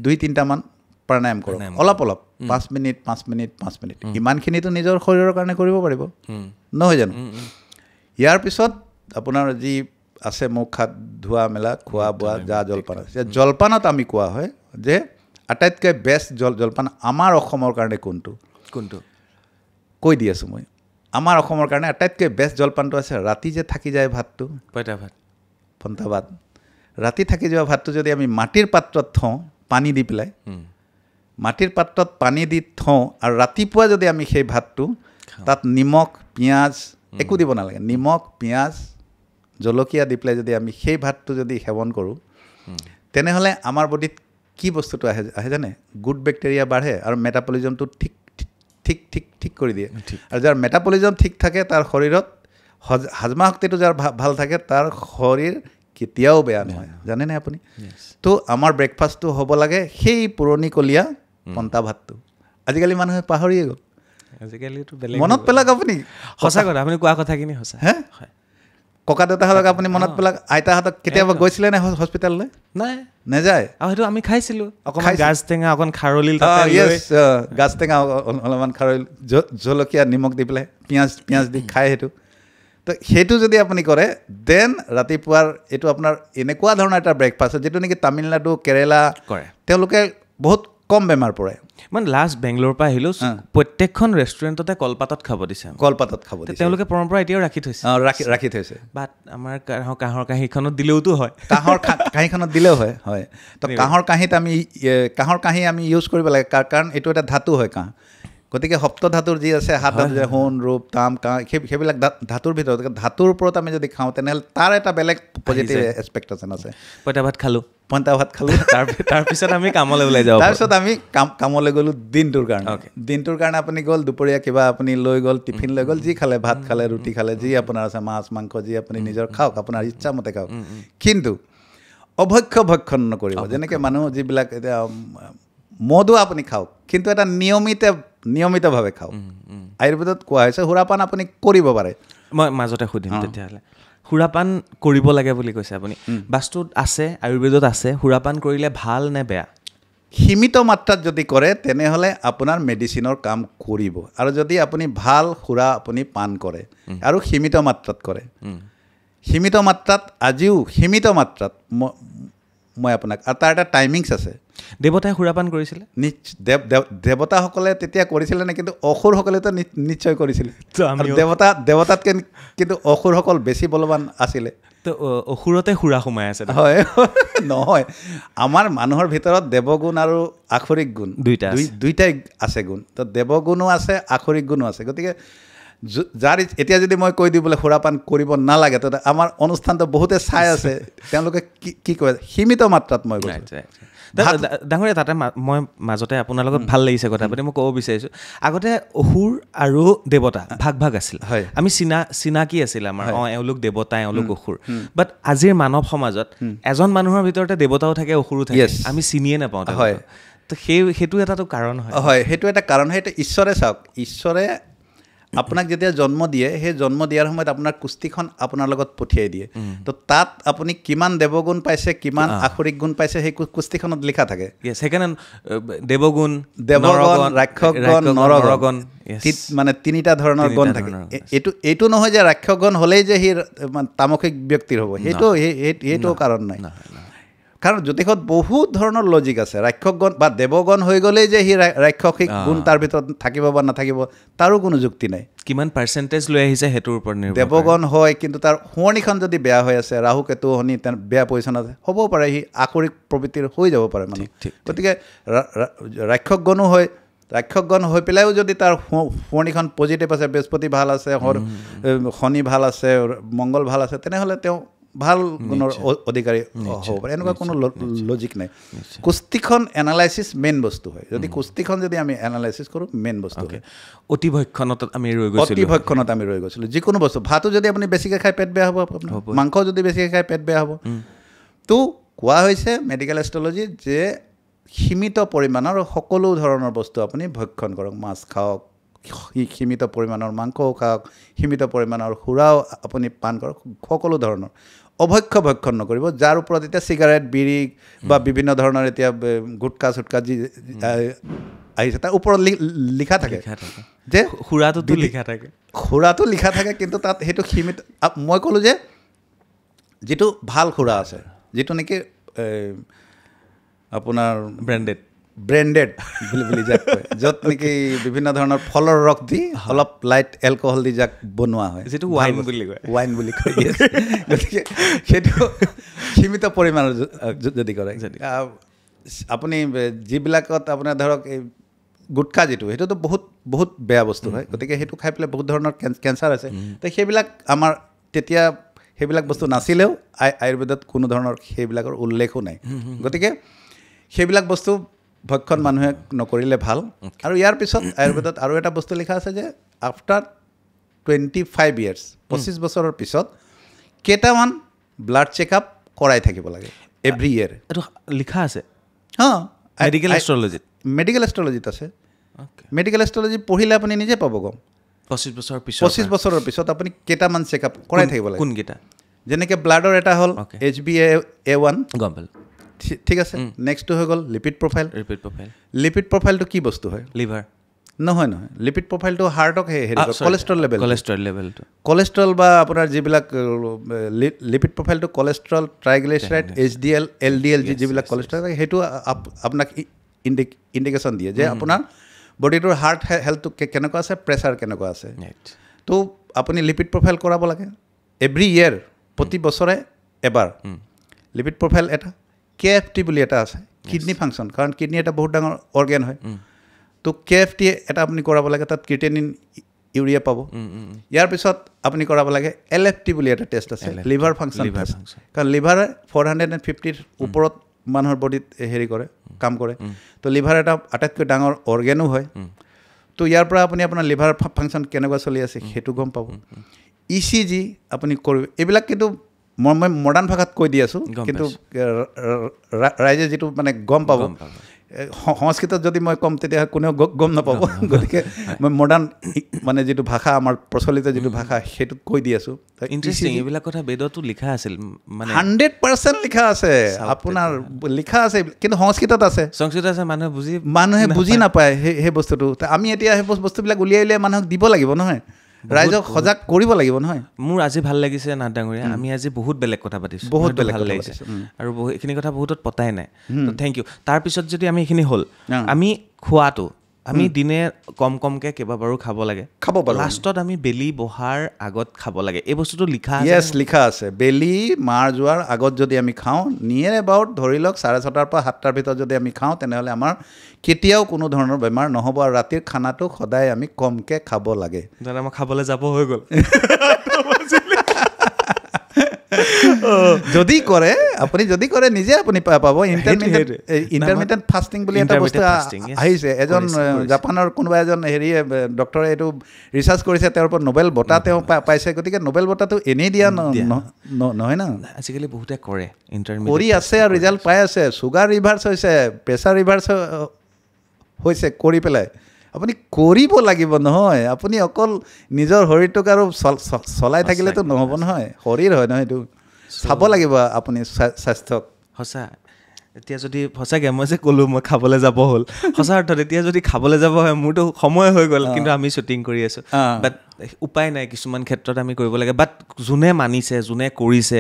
2-3টামান প্ৰাণায়াম কৰক, অলপ 5 মিনিট 5 মিনিট 5 মিনিট। ইমানখিনিতো নিজৰ শৰীৰৰ কাৰণে কৰিব পাৰিব, নহয় জানো? ইয়াৰ পিছত আপোনাৰ যি আছে মুখ হাত ধোৱা মেলা, খোৱা বোৱা, জা জলপান আছে। জলপানত আমি কোৱা হয় যে আটাইতকৈ বেষ্ট জলপান আমাৰ অসমৰ কাৰণে কোনটো কৈ দি আছোঁ মই। আমাৰ অসমৰ কাৰণে আটাইতকৈ বেষ্ট জলপানটো আছে ৰাতি যে থাকি যায় ভাতটো, পন্তা ভাত। ৰাতি থাকি যোৱা ভাতটো যদি আমি মাটিৰ পাত্ৰত থওঁ, পানী দি পেলাই মাটিৰ পাত্ৰত পানী দি থওঁ, আৰু ৰাতিপুৱা যদি আমি সেই ভাতটো তাত নিমখ পিঁয়াজ একো দিব নালাগে, নিমখ পিঁয়াজ জলকীয়া দি পেলাই যদি আমি সেই ভাতটো যদি সেৱন কৰোঁ, তেনেহ'লে আমাৰ বডিত কি বস্তুটো আহে জানে? গুড বেক্টেৰিয়া বাঢ়ে, আৰু মেটাবলিজমটো ঠিক কৰি দিয়ে। আৰু যাৰ মেটাবলিজম ঠিক থাকে তাৰ শৰীৰত হাজমা শক্তিটো যাৰ ভাল থাকে তাৰ শৰীৰ কেতিয়াও বেয়া নহয়, জানেনে আপুনি? তো আমাৰ ব্ৰেকফাষ্টটো হ'ব লাগে সেই পুৰণিকলীয়া পন্তা ভাতটো। আজিকালি মানুহে পাহৰিয়ে গ'ল। আজিকালিতো মনত পেলাক আপুনি, সঁচা কথা, আপুনি কোৱা কথাখিনি সঁচা। ককা দেউতাহঁতক আপুনি মনত পেলাক, আইতাহঁতক কেতিয়াবা গৈছিলে নে হস্পিটেললৈ? নেযায়। আৰু সেইটো আমি খাইছিলোঁ, অকণমান গাজ টেঙা, অকণ খাৰলি, গাজ টেঙা অলপমান খাৰলি, জলকীয়া নিমখ দি পেলাই পিঁয়াজ দি খায় সেইটো। তো সেইটো যদি আপুনি কৰে, দেন ৰাতিপুৱাৰ এইটো আপোনাৰ এনেকুৱা ধৰণৰ এটা ব্ৰেকফাষ্ট যিটো নেকি তামিলনাডু কেৰেলা কৰে, তেওঁলোকে বহুত কম বেমাৰ পৰে মানে লাষ্ট বেংগলোৰৰ পৰা আহিলোঁ প্ৰত্যেকখন ৰেষ্টুৰেণ্টতে কলপাতত খাব দিছে কলপাতত খাব দিছে তেওঁলোকে পৰম্পৰা এতিয়াও ৰাখি থৈছে ৰাখি থৈছে বাট আমাৰ কাঁহৰ কাঁহীখনত দিলেওতো হয় কাঁহৰ কাঁহীখনত দিলেও হয় তো কাঁহৰ কাঁহী আমি ইউজ কৰিব লাগে কাৰণ এইটো এটা ধাতু হয় কাঁহ গতিকে সপ্ত ধাতুৰ যি আছে হাতত যে সোণ ৰূপ তাম কাঁহ সেইবিলাক ধাতুৰ ভিতৰত ধাতুৰ ওপৰত আমি যদি খাওঁ তেনেহ'লে তাৰ এটা বেলেগ পজিটিভ এক্সপেক্টেশ্যন আছে পঁইতা ভাত খালোঁ তাৰপিছত আমি কামলৈ ওলাই যাওঁ তাৰপিছত আমি কামলৈ গ'লোঁ দিনটোৰ কাৰণে আপুনি গ'ল দুপৰীয়া কিবা আপুনি লৈ গ'ল টিফিন লৈ গ'ল যি খালে ভাত খালে ৰুটি খালে যি আপোনাৰ আছে মাছ মাংস যি আপুনি নিজৰ খাওক আপোনাৰ ইচ্ছামতে খাওক কিন্তু অভক্ষ্য ভক্ষণ নকৰিব যেনেকৈ মানুহ যিবিলাক এতিয়া মদো আপুনি খাওক কিন্তু এটা নিয়মিতভাৱে খাওক আয়ুৰ্বেদত কোৱা হৈছে সুৰাপান আপুনি কৰিব পাৰে মই মাজতে সুধিম তেতিয়াহ'লে সুৰাপান কৰিব লাগে বুলি কৈছে আপুনি বাস্তুত আছে আয়ুৰ্বেদত আছে সুৰাপান কৰিলে ভাল নে বেয়া সীমিত মাত্ৰাত যদি কৰে তেনেহ'লে আপোনাৰ মেডিচিনৰ কাম কৰিব আৰু যদি আপুনি ভাল সুৰা আপুনি পান কৰে আৰু সীমিত মাত্ৰাত কৰে সীমিত মাত্ৰাত আজিও সীমিত মাত্ৰাত মই আপোনাক আৰু তাৰ এটা টাইমিংছ আছে দেৱতাই সুৰাপান কৰিছিলে দেৱতাসকলে তেতিয়া কৰিছিলে নে কিন্তু অসুৰসকলেতো নিশ্চয় কৰিছিলে দেৱতাতকৈ কিন্তু অসুৰসকল বেছি বলৱান আছিলে তো অসুৰতে সুৰা সোমাই আছে হয় নহয় আমাৰ মানুহৰ ভিতৰত দেৱগুণ আৰু আখৰিক গুণ দুইটাই আছে গুণ তো দেৱগুণো আছে আখৰিক গুণো আছে গতিকে যাৰ এতিয়া যদি মই কৈ দিওঁ বোলে সুৰাপান কৰিব নালাগে তো আমাৰ অনুষ্ঠানটো বহুতে চাই আছে তেওঁলোকে কি কয় সীমিত মাত্ৰাত মই ডাঙৰীয়া তাতে মই মাজতে আপোনাৰ লগত ভাল লাগিছে কথা পাতি মই ক'ব বিচাৰিছোঁ আগতে অসুৰ আৰু দেৱতা ভাগ আছিল আমি চিনাকি আছিল আমাৰ এওঁলোক দেৱতা এওঁলোক অসুৰ বাট আজিৰ মানৱ সমাজত এজন মানুহৰ ভিতৰতে দেৱতাও থাকে অসুৰো থাকে আমি চিনিয়ে নাপাওঁ হয় তো সেইটো এটাতো কাৰণ হয় সেইটো এটা কাৰণ হয় সেইটো ঈশ্বৰে চাওক ঈশ্বৰে আপোনাক যেতিয়া জন্ম দিয়ে সেই জন্ম দিয়াৰ সময়ত আপোনাৰ কুস্তিখন আপোনাৰ লগত পঠিয়াই দিয়ে তো তাত আপুনি কিমান দেৱগুণ পাইছে কিমান আখৰিক গুণ পাইছে সেই কুস্তিখনত লিখা থাকে সেইকাৰণে দেৱগুণ ৰাক্ষসগণ নৰগণ মানে তিনিটা ধৰণৰ গণ থাকে এইটো নহয় যে ৰাক্ষসগণ হ'লেই যে সি তামসিক ব্যক্তিৰ হ'ব সেইটো কাৰণ নাই কাৰণ জ্যোতিষত বহুত ধৰণৰ লজিক আছে ৰাক্ষসগণ বা দেৱগণ হৈ গ'লেই যে সি ৰাক্ষসিক গুণ তাৰ ভিতৰত থাকিব বা নাথাকিব তাৰো কোনো যুক্তি নাই কিমান পাৰ্চেণ্টেজ লৈ আহিছে সেইটোৰ ওপৰত দেৱগণ হয় কিন্তু তাৰ শুৱনিখন যদি বেয়া হৈ আছে ৰাহু কেতু শনি বেয়া পজিশ্যন আছে হ'বও পাৰে সি আকৰিক প্ৰবৃত্তিৰ হৈ যাব পাৰে মানে গতিকে ৰাক্ষসগণো হয় ৰাক্ষসগণ হৈ পেলাইও যদি তাৰ শুৱনিখন পজিটিভ আছে বৃহস্পতি ভাল আছে শনি ভাল আছে মংগল ভাল আছে তেনেহ'লে তেওঁ ভাল গুণৰ অধিকাৰী হ'ব পাৰে এনেকুৱা কোনো লজিক নাই কুস্তিখন এনালাইচিছ মেইন বস্তু হয় যদি কুস্তিখন যদি আমি এনালাইচিছ কৰোঁ মেইন বস্তু হয় অতিভক্ষণত আমি ৰৈ গৈছিলোঁ যিকোনো বস্তু ভাতো যদি আপুনি বেছিকৈ খাই পেট বেয়া হ'ব আপোনাৰ মাংস যদি বেছিকৈ খাই পেট বেয়া হ'ব তো কোৱা হৈছে মেডিকেল এষ্ট্ৰলজিত যে সীমিত পৰিমাণৰ সকলো ধৰণৰ বস্তু আপুনি ভক্ষণ কৰক মাছ খাওক সীমিত পৰিমাণৰ মাংসও খাওক সীমিত পৰিমাণৰ সুৰাও আপুনি পান কৰক সকলো ধৰণৰ অভক্ষ্য ভক্ষণ নকৰিব যাৰ ওপৰত এতিয়া চিগাৰেট বিড়ি বা বিভিন্ন ধৰণৰ এতিয়া গুটকা চুটকা যি আহিছে তাৰ ওপৰত লিখা থাকে যে সুৰাটো লিখা থাকে কিন্তু তাত সেইটো সীমিত মই ক'লোঁ যে যিটো ভাল সুৰা আছে যিটো নেকি আপোনাৰ ব্ৰেণ্ডেড বুলি যাক কয় য'ত নেকি বিভিন্ন ধৰণৰ ফলৰ ৰস দি অলপ লাইট এলকহল দি যাক বনোৱা হয় যিটো ৱাইন বুলি কয় গতিকে সেইটো সীমিত পৰিমাণৰ যদি কৰে আপুনি যিবিলাকত আপোনাৰ ধৰক এই গুটখা যিটো সেইটোতো বহুত বেয়া বস্তু হয় গতিকে সেইটো খাই পেলাই বহুত ধৰণৰ কেঞ্চাৰ আছে তো সেইবিলাক আমাৰ তেতিয়া সেইবিলাক বস্তু নাছিলেও আয়ুৰ্বেদত কোনো ধৰণৰ সেইবিলাকৰ উল্লেখো নাই গতিকে সেইবিলাক বস্তু ভক্ষণ মানুহে নকৰিলে ভাল আৰু ইয়াৰ পিছত আয়ুৰ্বেদত আৰু এটা বস্তু লিখা আছে যে আফটাৰ 25 years 25 বছৰৰ পিছত কেইটামান ব্লাড চেকআপ কৰাই থাকিব লাগে এভৰি ইয়েৰ এইটো লিখা আছে মেডিকেল এষ্ট্ৰলজিত আছে মেডিকেল এষ্ট্ৰলজি পঢ়িলে আপুনি নিজে পাব গম 25 বছৰৰ পিছত আপুনি কেইটামান চেকআপ কৰাই থাকিব লাগে কোনকেইটা যেনেকৈ ব্লাডৰ এটা হ'ল HbA1 গম পালোঁ ঠিক আছে নেক্সটটো হৈ গ'ল লিপিড প্ৰফাইলটো কি বস্তু হয় লিভাৰ নহয় লিপিড প্ৰফাইলটো হাৰ্টক কলেষ্ট্ৰল লেভেলটো বা আপোনাৰ যিবিলাক লিপিড প্ৰফাইলটো কলেষ্ট্ৰল ট্ৰাইগ্লিচাৰাইড HDL LDL যিবিলাক কলেষ্ট্ৰল সেইটো আপোনাক ইণ্ডিকেশ্যন দিয়ে যে আপোনাৰ বডিটোৰ হাৰ্ট হেল্থটো কেনেকুৱা আছে, প্ৰেছাৰ কেনেকুৱা আছে। তো আপুনি লিপিড প্ৰফাইল কৰাব লাগে এভৰি ইয়েৰ, প্ৰতি বছৰে এবাৰ। লিপিড প্ৰফাইল এটা KFT বুলি এটা আছে, কিডনি ফাংচন, কাৰণ কিডনি এটা বহুত ডাঙৰ অৰ্গেন হয়। তো KFT এটা আপুনি কৰাব লাগে, তাত ক্ৰিটেনিন ইউৰিয়া পাব। ইয়াৰ পিছত আপুনি কৰাব লাগে LFT বুলি এটা টেষ্ট আছে, লিভাৰ ফাংচন টেষ্ট, কাৰণ লিভাৰে 450ৰ ওপৰত মানুহৰ বডিত হেৰি কৰে, কাম কৰে। তো লিভাৰ এটা আটাইতকৈ ডাঙৰ অৰ্গেনো হয়। তো ইয়াৰ পৰা আপুনি আপোনাৰ লিভাৰ ফাংচন কেনেকুৱা চলি আছে সেইটো গম পাব। ECG আপুনি কৰিব, এইবিলাক কিন্তু মই মডাৰ্ণ ভাষাত কৈ দি আছোঁ, কিন্তু ৰাইজে যিটো মানে গম পাব, সংস্কৃতত যদি মই ক'ম তেতিয়া কোনেও গম নাপাব। গতিকে মই মডাৰ্ণ মানে যিটো ভাষা, আমাৰ প্ৰচলিত যিটো ভাষা, সেইটো কৈ দি আছোঁ। এইবিলাক কথা বেদতো লিখা আছিল, 100% লিখা আছে, আপোনাৰ লিখা আছে, কিন্তু সংস্কৃতত আছে, মানুহে বুজি নাপায় সেই বস্তুটো। আমি এতিয়া সেই বস্তুবিলাক উলিয়াই মানুহক দিব লাগিব নহয়, ৰাইজক সজাগ কৰিব লাগিব নহয়। মোৰ আজি ভাল লাগিছে নাথ ডাঙৰীয়া, আমি আজি বহুত বেলেগ কথা পাতিছোঁ, বহুত ভাল লাগিছে, আৰু এইখিনি কথা বহুতত পতাই নাই। Thank you. তাৰপিছত যদি আমি এইখিনি হ'ল, আমি খোৱাটো আমি দিনে কমকৈ কেইবাবাৰো খাব লাগে, খাব পাৰোঁ। লাষ্টত আমি বেলি বহাৰ আগত খাব লাগে, এই বস্তুটো লিখা আছে, লিখা আছে। বেলি মাৰ যোৱাৰ আগত যদি আমি খাওঁ, নিয়েৰ এবাউট ধৰি লওক 6:30 পৰা 7টাৰ ভিতৰত যদি আমি খাওঁ, তেনেহ'লে আমাৰ কেতিয়াও কোনো ধৰণৰ বেমাৰ নহ'ব। আৰু ৰাতিৰ খানাটো সদায় আমি কমকৈ খাব লাগে। দাদা মই খাবলৈ যাব হৈ গ'ল। যদি কৰে, আপুনি যদি কৰে নিজে আপুনি পাব। ইণ্টাৰমিডিয়েট ফাষ্টিং বুলি এটা বস্তু আহিছে, এজন জাপানৰ কোনোবা এজন হেৰি ডক্টৰে এইটো ৰিচাৰ্চ কৰিছে, তেওঁৰ ওপৰত নোবেল বঁটা তেওঁ পাইছে। গতিকে নোবেল বঁটাটো এনেই দিয়া নহয় না, আজিকালি বহুতে কৰে, কৰি আছে আৰু ৰিজাল্ট পাই আছে। চুগাৰ ৰিভাৰ্চ হৈছে, প্ৰেছাৰ ৰিভাৰ্চ হৈছে কৰি পেলাই। আপুনি কৰিব লাগিব নহয়, আপুনি অকল নিজৰ শৰীৰটোক আৰু চলাই থাকিলেতো নহ'ব নহয়, শৰীৰ হয় নহয়, এইটো চাব লাগিব আপুনি স্বাস্থ্যক। সঁচা, এতিয়া যদি সঁচাকৈ মই যে ক'লোঁ মই খাবলৈ যাব হ'ল, সঁচা অৰ্থত এতিয়া যদি খাবলৈ যাব হয়, মোৰতো সময় হৈ গ'ল, কিন্তু আমি শ্বুটিং কৰি আছোঁ। বাট উপায় নাই, কিছুমান ক্ষেত্ৰত আমি কৰিব লাগে। বাট যোনে মানিছে, যোনে কৰিছে,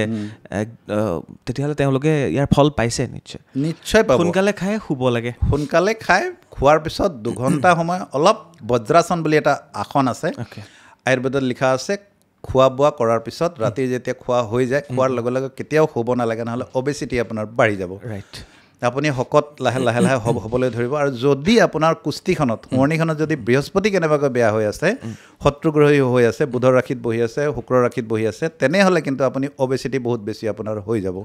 তেতিয়াহ'লে তেওঁলোকে ইয়াৰ ফল পাইছে নিশ্চয় পাব। সোনকালে খাই শুব লাগে, সোনকালে খাই খোৱাৰ পিছত 2 ঘণ্টা সময় অলপ বজ্ৰাসন বুলি এটা আসন আছে, আয়ুৰ্বেদত লিখা আছে। খোৱা বোৱা কৰাৰ পিছত ৰাতি যেতিয়া খোৱা হৈ যায়, খোৱাৰ লগে লগে কেতিয়াও শুব নালাগে, নহ'লে অবেচিটি আপোনাৰ বাঢ়ি যাব। ৰাইট, আপুনি শকত লাহে লাহে হ'বলৈ ধৰিব। আৰু যদি আপোনাৰ কুস্তিখনত, সোঁৱৰণিখনত যদি বৃহস্পতি কেনেবাকৈ বেয়া হৈ আছে, শত্ৰুগ্ৰহী হৈ আছে, বুধৰ ৰাশিত বহি আছে, শুক্ৰৰ ৰাশিত বহি আছে, তেনেহ'লে কিন্তু আপুনি অবেচিটি বহুত বেছি আপোনাৰ হৈ যাব।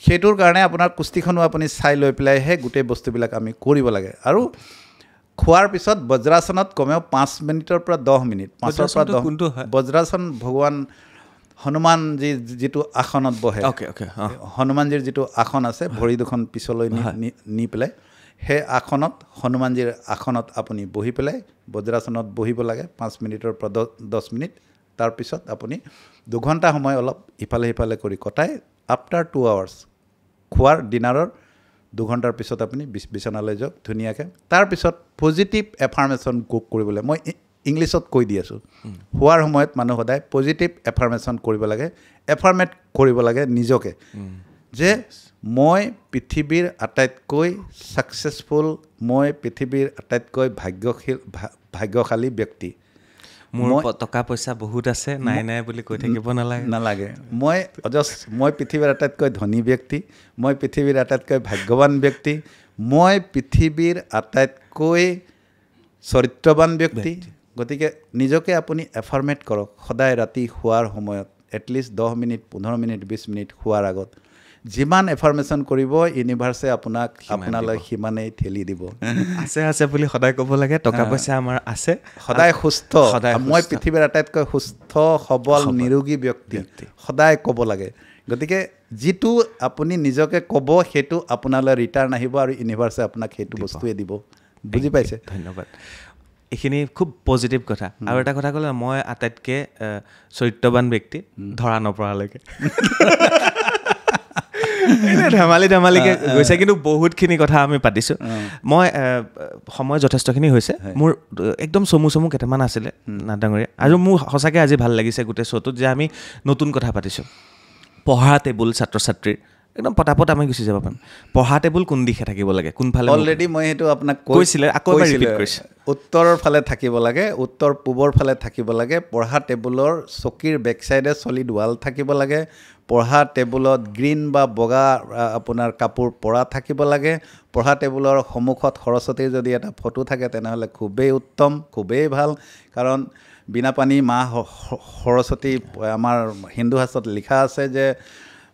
সেইটোৰ কাৰণে আপোনাৰ কুস্তিখনো আপুনি চাই লৈ পেলাইহে গোটেই বস্তুবিলাক আমি কৰিব লাগে। আৰু খোৱাৰ পিছত বজ্ৰাসনত কমেও 5 মিনিটৰ পৰা 10 মিনিট, 5ৰ পৰা 10। বজ্ৰাসন ভগৱান হনুমানজী যিটো আসনত বহে, হনুমানজীৰ যিটো আসন আছে, ভৰি দুখন পিছলৈ নি পেলাই, সেই আসনত, হনুমানজীৰ আসনত আপুনি বহি পেলাই বজ্ৰাসনত বহিব লাগে 5 মিনিটৰ পৰা 10 মিনিট। তাৰপিছত আপুনি 2 ঘণ্টা সময় অলপ ইফালে সিফালে কৰি কটাই, আফটাৰ 2 আৱাৰ্ছ খোৱাৰ ডিনাৰৰ 2 ঘণ্টাৰ পিছত আপুনি বিচনালৈ যাওক ধুনীয়াকৈ। তাৰপিছত পজিটিভ এফাৰ্মেশ্যন কৰিবলৈ, মই ইংলিছত কৈ দি আছোঁ, শোৱাৰ সময়ত মানুহ সদায় পজিটিভ এফাৰ্মেশ্যন কৰিব লাগে, এফাৰ্মেট কৰিব লাগে নিজকে, যে মই পৃথিৱীৰ আটাইতকৈ ছাকচেছফুল, মই পৃথিৱীৰ আটাইতকৈ ভাগ্যশালী ব্যক্তি, মোৰ টকা পইচা বহুত আছে, নাই বুলি কৈ থাকিব নালাগে। মই পৃথিৱীৰ আটাইতকৈ ধনী ব্যক্তি, মই পৃথিৱীৰ আটাইতকৈ ভাগ্যৱান ব্যক্তি, মই পৃথিৱীৰ আটাইতকৈ চৰিত্ৰৱান ব্যক্তি। গতিকে নিজকে আপুনি এফাৰ্মেট কৰক সদায় ৰাতি শোৱাৰ সময়ত, এটলিষ্ট 10 মিনিট, 15 মিনিট, 20 মিনিট শোৱাৰ আগত। যিমান এফাৰ্মেশ্যন কৰিব, ইউনিভাৰ্ছে আপোনালৈ সিমানেই ঠেলি দিব। আছে বুলি সদায় ক'ব লাগে, টকা পইচা আমাৰ আছে, সদায় সুস্থ, মই পৃথিৱীৰ আটাইতকৈ সুস্থ সবল নিৰোগী ব্যক্তি, সদায় ক'ব লাগে। গতিকে যিটো আপুনি নিজকে ক'ব, সেইটো আপোনালৈ ৰিটাৰ্ণ আহিব, আৰু ইউনিভাৰ্ছে আপোনাক সেইটো বস্তুৱে দিব। বুজি পাইছে? ধন্যবাদ। এইখিনি খুব পজিটিভ কথা। আৰু এটা কথা ক'লে, মই আটাইতকৈ চৰিত্ৰৱান ব্যক্তি ধৰা নপৰালৈকে। ধেমালিকৈ গৈছে, কিন্তু বহুতখিনি কথা আমি পাতিছোঁ। মই সময় যথেষ্টখিনি হৈছে, মোৰ একদম চমু কেইটামান আছিলে নাথ ডাঙৰীয়া। আৰু মোৰ সঁচাকৈ আজি ভাল লাগিছে গোটেই শ্ব'টোত, যে আমি নতুন কথা পাতিছোঁ। পঢ়া টেবুল ছাত্ৰ ছাত্ৰীৰ একদম পটাপট আমি গুচি যাব পাৰিম পঢ়া টেবুল কোন দিশে থাকিব লাগে কোনফালে অলৰেডি মই সেইটো আপোনাক কৈছিলে আকৌ এবাৰ ৰিপিট কৰিছে উত্তৰৰ ফালে থাকিব লাগে উত্তৰ পূবৰ ফালে থাকিব লাগে পঢ়া টেবুলৰ চকীৰ বেক চাইডে চলিড ৱাল থাকিব লাগে পঢ়া টেবুলত গ্ৰীণ বা বগা আপোনাৰ কাপোৰ পৰা থাকিব লাগে পঢ়া টেবুলৰ সন্মুখত সৰস্বতীৰ যদি এটা ফটো থাকে তেনেহ'লে খুবেই উত্তম খুবেই ভাল কাৰণ বিনা পানী মা সৰস্বতী আমাৰ হিন্দু শাস্ত্ৰত লিখা আছে যে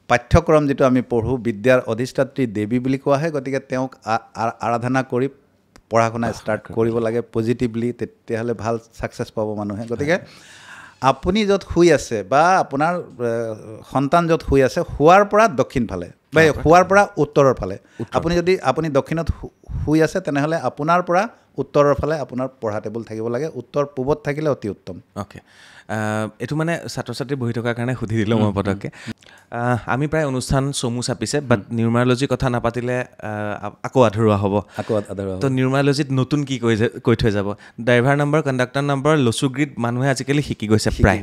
পাঠ্যক্ৰম যিটো আমি পঢ়োঁ বিদ্যাৰ অধিষ্ঠাত্ৰী দেৱী বুলি কোৱা হয় গতিকে তেওঁক আৰাধনা কৰি পঢ়া শুনা ষ্টাৰ্ট কৰিব লাগে পজিটিভলি তেতিয়াহ'লে ভাল ছাকচেছ পাব মানুহে গতিকে আপুনি য'ত শুই আছে বা আপোনাৰ সন্তান য'ত শুই আছে শুৱাৰ পৰা দক্ষিণ ফালে বা শুৱাৰ পৰা উত্তৰৰ ফালে আপুনি দক্ষিণত শুই আছে তেনেহ'লে আপোনাৰ পৰা উত্তৰৰ ফালে আপোনাৰ পঢ়া টেবুল থাকিব লাগে উত্তৰ পূবত থাকিলে অতি উত্তম অ'কে এইটো মানে ছাত্ৰ ছাত্ৰী বহি থকাৰ কাৰণে সুধি দিলোঁ মই পটককৈ আমি প্ৰায় অনুষ্ঠান চমু চাপিছে বাট নিউমাৰলজিৰ কথা নাপাতিলে আকৌ আধৰুৱা হ'ব তো নিউমাৰলজিত নতুন কি কৈ থৈ যাব ড্ৰাইভাৰ নম্বৰ কণ্ডাক্টৰ নম্বৰ লচুগ্ৰীড মানুহে আজিকালি শিকি গৈছে প্ৰায়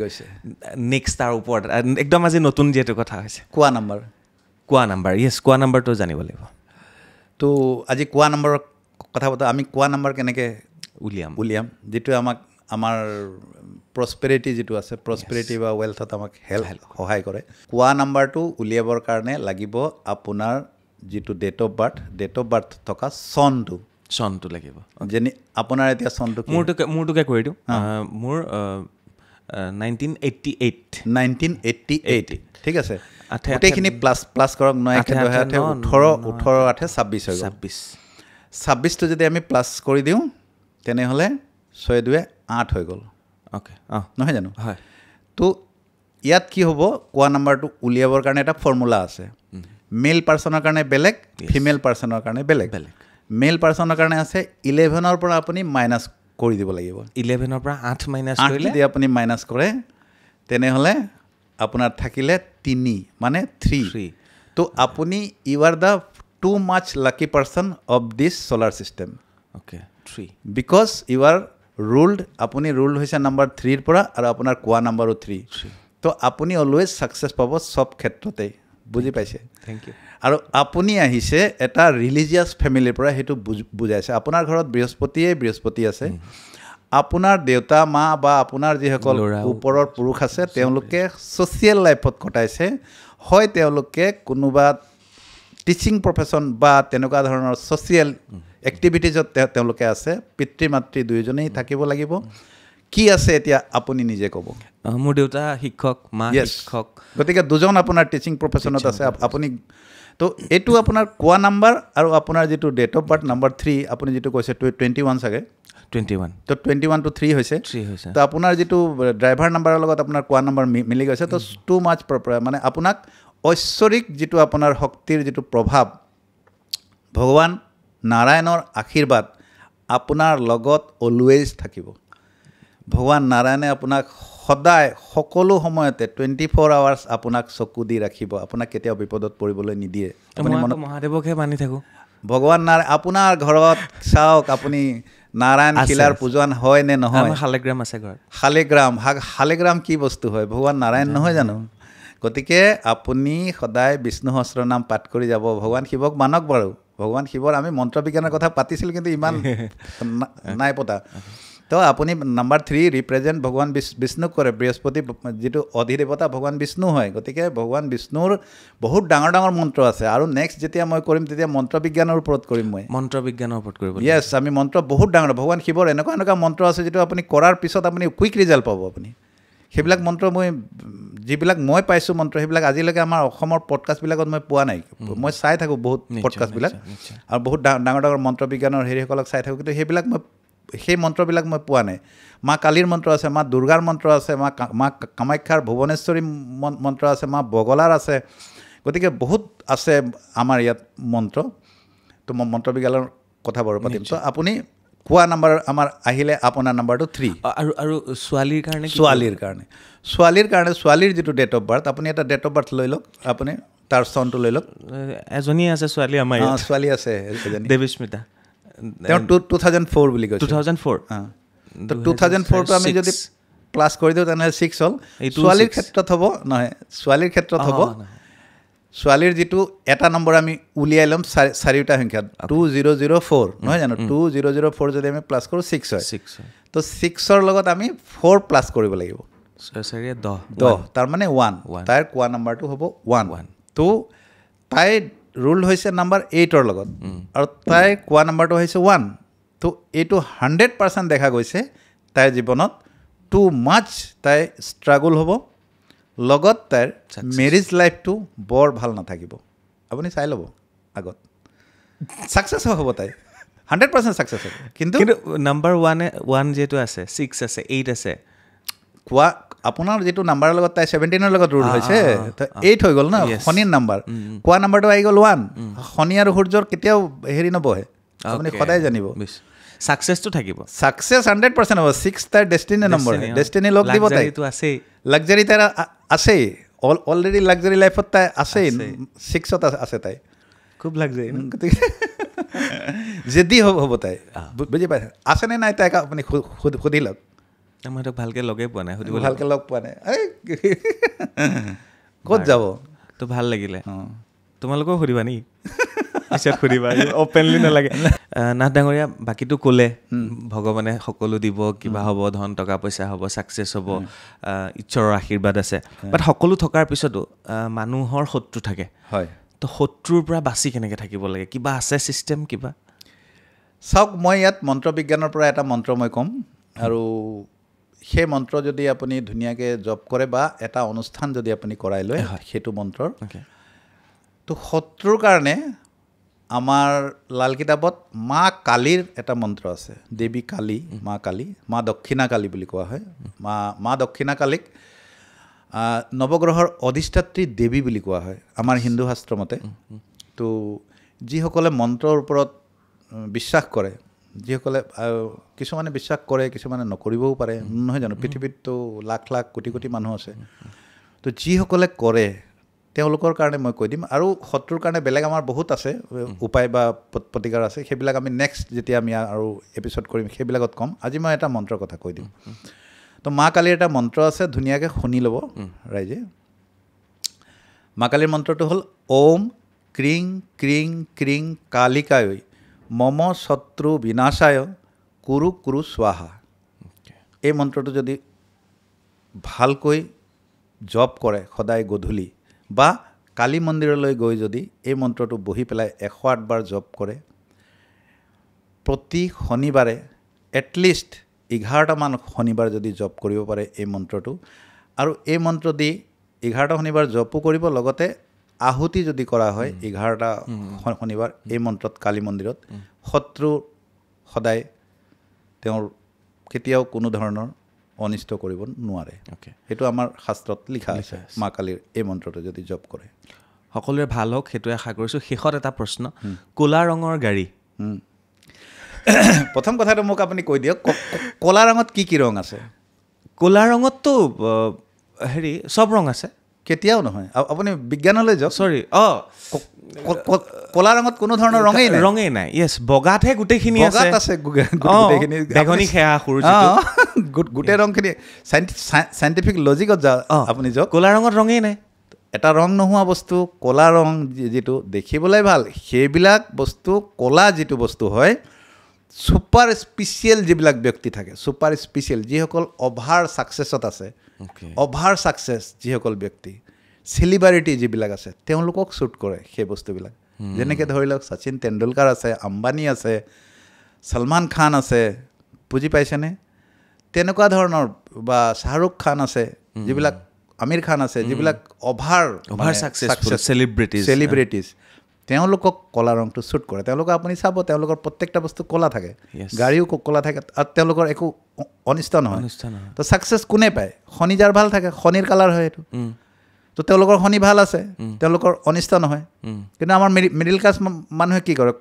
নেক্সট তাৰ ওপৰত একদম আজি নতুন যিহেতু কথা হৈছে কোৱা নাম্বাৰ য়েছ কোৱা নাম্বাৰটো জানিব লাগিব তো আজি কোৱা নম্বৰৰ কথা পতা আমি কোৱা নাম্বাৰ কেনেকৈ উলিয়াম যিটো আমাৰ প্ৰস্পেৰিটি যিটো আছে প্ৰস্পেৰিটি বা ৱেলথত আমাক সহায় কৰে কোৱা নাম্বাৰটো উলিয়াবৰ কাৰণে লাগিব আপোনাৰ যিটো ডেট অফ বাৰ্থ থকা চনটো লাগিব যেনে আপোনাৰ এতিয়া চনটো মোৰটোকে কৰি দিওঁ মোৰ 1988 ঠিক আছে গোটেইখিনি প্লাছ কৰক 26টো যদি আমি প্লাছ কৰি দিওঁ তেনেহ'লে 6 8 হৈ গ'ল অ'কে নহয় জানো হয় তো ইয়াত কি হ'ব কোৱা নাম্বাৰটো উলিয়াবৰ কাৰণে এটা ফৰ্মুলা আছে মেল পাৰ্চনৰ কাৰণে বেলেগ ফিমেল পাৰ্চনৰ কাৰণে বেলেগ মেল পাৰ্চনৰ কাৰণে আছে 11ৰ পৰা আপুনি মাইনাছ কৰি দিব লাগিব 11ৰ পৰা 8 মাইনাছ কৰিলে যদি আপুনি মাইনাছ কৰে তেনেহ'লে আপোনাৰ থাকিলে 3 মানে 3 তো আপুনি you are the too much lucky person of this solar system okay 3 because you are ruled আপুনি ৰুল্ড হৈছে নাম্বাৰ 3ৰ পৰা আৰু আপোনাৰ কোৱা নাম্বাৰো 3 তো আপুনি অলৱেজ ছাকচেছ পাব চব ক্ষেত্ৰতেই বুজি পাইছে থেংক ইউ আৰু আপুনি আহিছে এটা ৰিলিজিয়াছ ফেমিলিৰ পৰা সেইটো বুজাইছে আপোনাৰ ঘৰত বৃহস্পতি আছে আপোনাৰ দেউতা মা বা আপোনাৰ যিসকল ওপৰৰ পুৰুষ আছে তেওঁলোকে ছ'চিয়েল লাইফত কটাইছে হয় তেওঁলোকে কোনোবা টিচিং প্ৰফেশ্যন বা তেনেকুৱা ধৰণৰ ছ'চিয়েল এক্টিভিটিজত তেওঁলোকে আছে পিতৃ মাতৃ দুয়োজনেই থাকিব লাগিব কি আছে এতিয়া আপুনি নিজে ক'ব মোৰ দেউতা শিক্ষক মা শিক্ষক গতিকে দুজন আপোনাৰ টিচিং প্ৰফেশ্যনত আছে আপুনি তো এইটো আপোনাৰ কোৱা নাম্বাৰ আৰু আপোনাৰ যিটো ডেট অফ বাৰ্থ নাম্বাৰ 3 আপুনি যিটো কৈছে 21 চাগে 21 তো 21 to 3 হৈছে তো আপোনাৰ যিটো ড্ৰাইভাৰ নাম্বাৰৰ লগত আপোনাৰ কোৱা নাম্বাৰ মিলি গৈছে তো টু মাছ মানে আপোনাক ঐশ্বৰিক যিটো আপোনাৰ শক্তিৰ যিটো প্ৰভাৱ ভগৱান নাৰায়ণৰ আশীৰ্বাদ আপোনাৰ লগত অলৱেজ থাকিব ভগৱান নাৰায়ণে আপোনাক সদায় সকলো সময়তে 24 আৱাৰ্ছ আপোনাক চকু দি ৰাখিব আপোনাক কেতিয়াও বিপদত পৰিবলৈ নিদিয়ে আপুনি মহাদেৱকহে মানি থাকোঁ ভগৱান নাৰায়ণ আপোনাৰ ঘৰত চাওক আপুনি নাৰায়ণ শিলাৰ পূজন হয় নে নহয় শালিগ্ৰাম আছে ঘৰত শালিগ্ৰাম কি বস্তু হয় ভগৱান নাৰায়ণ নহয় জানো গতিকে আপুনি সদায় বিষ্ণু সহস্ৰনাম পাঠ কৰি যাব ভগৱান শিৱক মানক বাৰু ভগৱান শিৱৰ আমি মন্ত্ৰ বিজ্ঞানৰ কথা পাতিছিলোঁ কিন্তু ইমান নাই পতা তো আপুনি নাম্বাৰ 3 ৰিপ্ৰেজেণ্ট ভগৱান বিষ্ণুক কৰে বৃহস্পতি যিটো অধিদেৱতা ভগৱান বিষ্ণু হয় গতিকে ভগৱান বিষ্ণুৰ বহুত ডাঙৰ মন্ত্ৰ আছে আৰু নেক্সট যেতিয়া মই কৰিম তেতিয়া মন্ত্ৰ বিজ্ঞানৰ ওপৰত কৰিম মই মন্ত্ৰ বিজ্ঞানৰ ওপৰত কৰিব য়েছ আমি মন্ত্ৰ বহুত ডাঙৰ ভগৱান শিৱৰ এনেকুৱা মন্ত্ৰ আছে যিটো আপুনি কৰাৰ পিছত আপুনি কুইক ৰিজাল্ট পাব আপুনি সেইবিলাক মন্ত্ৰ যিবিলাক মই পাইছোঁ মন্ত্ৰ সেইবিলাক আজিলৈকে আমাৰ অসমৰ পডকাষ্টবিলাকত মই পোৱা নাই মই চাই থাকোঁ বহুত পডকাষ্টবিলাক আৰু বহুত ডাঙৰ মন্ত্ৰ বিজ্ঞানৰ হেৰিসকলক চাই থাকোঁ কিন্তু সেইবিলাক সেই মন্ত্ৰবিলাক মই পোৱা নাই মা কালীৰ মন্ত্ৰ আছে মা দুৰ্গাৰ মন্ত্ৰ আছে মা কামাখ্যাৰ ভুৱনেশ্বৰী মন্ত্ৰ আছে মা বগলাৰ আছে গতিকে বহুত আছে আমাৰ ইয়াত মন্ত্ৰ তো মই মন্ত্ৰ বিজ্ঞানৰ কথা বাৰু পাতিম তো আপুনি কোৱা নাম্বাৰ আমাৰ আহিলে আপোনাৰ নাম্বাৰটো 3 আৰু ছোৱালীৰ কাৰণে ছোৱালীৰ যিটো ডেট অফ বাৰ্থ আপুনি এটা ডেট অফ বাৰ্থ লৈ লওক আপুনি তাৰ চনটো লৈ লওক এজনী আছে ছোৱালী আমাৰ ছোৱালী আছে এজনী দেৱস্মিতা তেওঁ 2004 বুলি কৈছে 2004 তো 2004টো আমি যদি প্লাছ কৰি দিওঁ তেনেহ'লে 6 হ'ল ছোৱালীৰ ক্ষেত্ৰত হ'ব ছোৱালীৰ যিটো এটা নম্বৰ আমি উলিয়াই ল'ম চাৰিটা সংখ্যা 2004 নহয় জানো 2004 যদি আমি প্লাছ কৰোঁ 6 হয় তো 6ৰ লগত আমি 4 প্লাছ কৰিব লাগিব 10 তাৰমানে 1 তাইৰ কোৱা নাম্বাৰটো হ'ব 1 তো তাইৰ ৰুল হৈছে নাম্বাৰ 8ৰ লগত আৰু তাইৰ কোৱা নাম্বাৰটো হৈছে 1 তো এইটো 100% দেখা গৈছে তাইৰ জীৱনত টু মাছ তাই ষ্ট্ৰাগল হ'ব লগত তাইৰ মেৰিজ লাইফটো বৰ ভাল নাথাকিব আপুনি চাই ল'ব আগত ছাকচেছ হ'ব তাই 100% ছাকচেছ হ'ব কিন্তু নাম্বাৰ 1 যিহেতু আছে 6 আছে 8 আছে কোৱা আপোনাৰ যিটো নাম্বাৰৰ লগত তাই 17ৰ লগত ৰুল হৈছে 8 হৈ গ'ল ন শনিৰ নাম্বাৰ কোৱা নাম্বাৰটো আহি গ'ল 1 শনি আৰু সূৰ্যৰ কেতিয়াও হেৰি নবহে আপুনি সদায় জানিব সাকসেসটো থাকিব সাকসেস 100% হ'ব 6 তার ডেস্টিনি নম্বৰ ডেস্টিনি লগ দিব তাই লাক্সাৰি আছে লাক্সাৰি তার আছে অলরেডি লাক্সারি লাইফত তাই আছে 6ত আছে তাই খুব লাক্সারি যদি হ'ব তাই বুজি পাইছে আছে নে নাই তাই আপুনি সুধি লওক মই তো ভালকে লগে পোৱা নাই সুধিব ভালকে লগ পোৱা নাই ক'ত যাব তো ভাল লাগিলে তোমালোকেও সুধিবা নেকি পিছত সুধিবা অপেনলি নালাগে নাথ ডাঙৰীয়া বাকীটো ক'লে ভগৱানে সকলো দিব কিবা হ'ব ধন টকা পইচা হ'ব ছাকচেছ হ'ব ঈশ্বৰৰ আশীৰ্বাদ আছে বাট সকলো থকাৰ পিছতো মানুহৰ শত্ৰু থাকে হয় তো শত্ৰুৰ পৰা বাচি কেনেকৈ থাকিব লাগে কিবা আছে ছিষ্টেম কিবা চাওক মই ইয়াত মন্ত্ৰ বিজ্ঞানৰ পৰা এটা মন্ত্ৰ মই ক'ম আৰু সেই মন্ত্ৰ যদি আপুনি ধুনীয়াকৈ জপ কৰে বা এটা অনুষ্ঠান যদি আপুনি কৰাই লয় সেইটো মন্ত্ৰৰ তো শত্ৰুৰ কাৰণে আমাৰ লাল কিতাপত মা কালীৰ এটা মন্ত্ৰ আছে দেৱী কালী মা দক্ষিণা কালী বুলি কোৱা হয় মা দক্ষিণা কালীক নৱগ্ৰহৰ অধিষ্ঠাত্ৰী দেৱী বুলি কোৱা হয় আমাৰ হিন্দু শাস্ত্ৰ মতে তো যিসকলে মন্ত্ৰৰ ওপৰত বিশ্বাস কৰে যিসকলে কিছুমানে বিশ্বাস কৰে কিছুমানে নকৰিবও পাৰে নহয় জানো পৃথিৱীততো লাখ লাখ কোটি কোটি মানুহ আছে তো যিসকলে কৰে তেওঁলোকৰ কাৰণে মই কৈ দিম আৰু শত্ৰুৰ কাৰণে বেলেগ আমাৰ বহুত আছে উপায় বা প্ৰতিকাৰ আছে সেইবিলাক আমি নেক্সট যেতিয়া আমি আৰু এপিছড কৰিম সেইবিলাকত ক'ম আজি মই এটা মন্ত্ৰৰ কথা কৈ দিম তো মা কালীৰ এটা মন্ত্ৰ আছে ধুনীয়াকৈ শুনি ল'ব ৰাইজে মা কালীৰ মন্ত্ৰটো হ'ল ওম ক্ৰিং ক্ৰিং ক্ৰিং কালিকায় মম শত্ৰু বিনাশায় কুৰু কুৰু স্বাহা এই মন্ত্ৰটো যদি ভালকৈ জপ কৰে সদায় গধূলি বা কালী মন্দিৰলৈ গৈ যদি এই মন্ত্ৰটো বহি পেলাই 108 বাৰ জপ কৰে প্ৰতি শনিবাৰে এটলিষ্ট 11টামান শনিবাৰ যদি জপ কৰিব পাৰে এই মন্ত্ৰটো আৰু এই মন্ত্ৰ দি 11টা শনিবাৰ জপো কৰিব লগতে আহুতি যদি কৰা হয় 11টা শনিবাৰ এই মন্ত্ৰত কালী মন্দিৰত শত্ৰু সদায় তেওঁৰ কেতিয়াও কোনো ধৰণৰ অনিষ্ট কৰিব নোৱাৰে সেইটো আমাৰ শাস্ত্ৰত লিখা আছে মা কালীৰ এই মন্ত্ৰটো যদি জপ কৰে সকলোৰে ভাল হওক সেইটো আশা কৰিছোঁ শেষত এটা প্ৰশ্ন ক'লা ৰঙৰ গাড়ী প্ৰথম কথাটো মোক আপুনি কৈ দিয়ক ক'লা ৰঙত কি ৰং আছে ক'লা ৰঙততো হেৰি চব ৰং আছে কেতিয়াও নহয় আপুনি বিজ্ঞানলৈ যাওক সৰি ক'লা ৰঙত কোনো ধৰণৰ ৰঙেই নাই য়েছ বগাতহে গোটেইখিনি আছে বেঙুনী সেয়া সৰু গোটেই ৰংখিনি চাইণ্টিফিক লজিকত যা আপুনি যাওক ক'লা ৰঙত ৰঙেই নাই এটা ৰং নোহোৱা বস্তু ক'লা ৰং যিটো দেখিবলৈ ভাল সেইবিলাক বস্তু ক'লা যিটো বস্তু হয় ছুপাৰ স্পেচিয়েল যিবিলাক ব্যক্তি থাকে ছুপাৰ স্পেচিয়েল যিসকল অভাৰ ছাকচেছত আছে অভাৰ ছাকচেছ যিসকল ব্যক্তি চেলিব্ৰিটি যিবিলাক আছে তেওঁলোকক শ্বুট কৰে সেই বস্তুবিলাক যেনেকৈ ধৰি লওক শচীন তেণ্ডুলকাৰ আছে আম্বানী আছে সলমান খান আছে বুজি পাইছেনে তেনেকুৱা ধৰণৰ বা শ্বাহৰুখ খান আছে যিবিলাক আমিৰ খান আছে যিবিলাক অভাৰ ছাকচেছফুল চেলিব্ৰিটিজ তেওঁলোকক ক'লা ৰংটো শ্বুট কৰে তেওঁলোকক আপুনি চাব তেওঁলোকৰ প্ৰত্যেকটা বস্তু ক'লা থাকে গাড়ীও ক'লা থাকে আৰু তেওঁলোকৰ একো অনিষ্ট নহয় তো ছাকচেছ কোনে পায় শনি যাৰ ভাল থাকে শনিৰ কালাৰ হয় এইটো তো তেওঁলোকৰ শনি ভাল আছে তেওঁলোকৰ অনিষ্ট নহয় কিন্তু আমাৰ মিডিল ক্লাছ মানুহে কি কৰে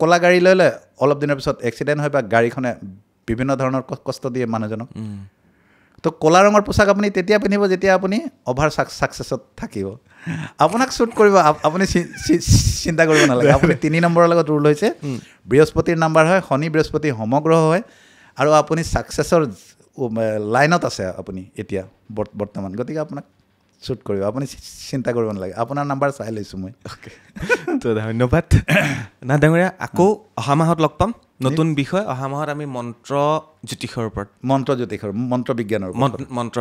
ক'লা গাড়ী লৈ লয় অলপ দিনৰ পিছত এক্সিডেণ্ট হয় বা গাড়ীখনে বিভিন্ন ধৰণৰ কষ্ট দিয়ে মানুহজনক তো ক'লা ৰঙৰ পোচাক আপুনি তেতিয়া পিন্ধিব যেতিয়া আপুনি অভাৰ ছাকচেছত থাকিব আপোনাক শ্বুট কৰিব আপুনি চিন্তা কৰিব নালাগে আপুনি 3 নম্বৰৰ লগত ৰুল হৈছে বৃহস্পতিৰ নাম্বাৰ হয় শনি বৃহস্পতি সমগ্ৰহ হয় আৰু আপুনি ছাকচেছৰ লাইনত আছে আপুনি এতিয়া বৰ্তমান গতিকে আপোনাক শ্বুট কৰিব আপুনি চিন্তা কৰিব নালাগে আপোনাৰ নাম্বাৰ চাই লৈছোঁ মই তো ধন্যবাদ না ডাঙৰীয়া আকৌ অহা মাহত লগ পাম নতুন বিষয় অহা মাহত আমি মন্ত্ৰ জ্যোতিষৰ ওপৰত মন্ত্ৰ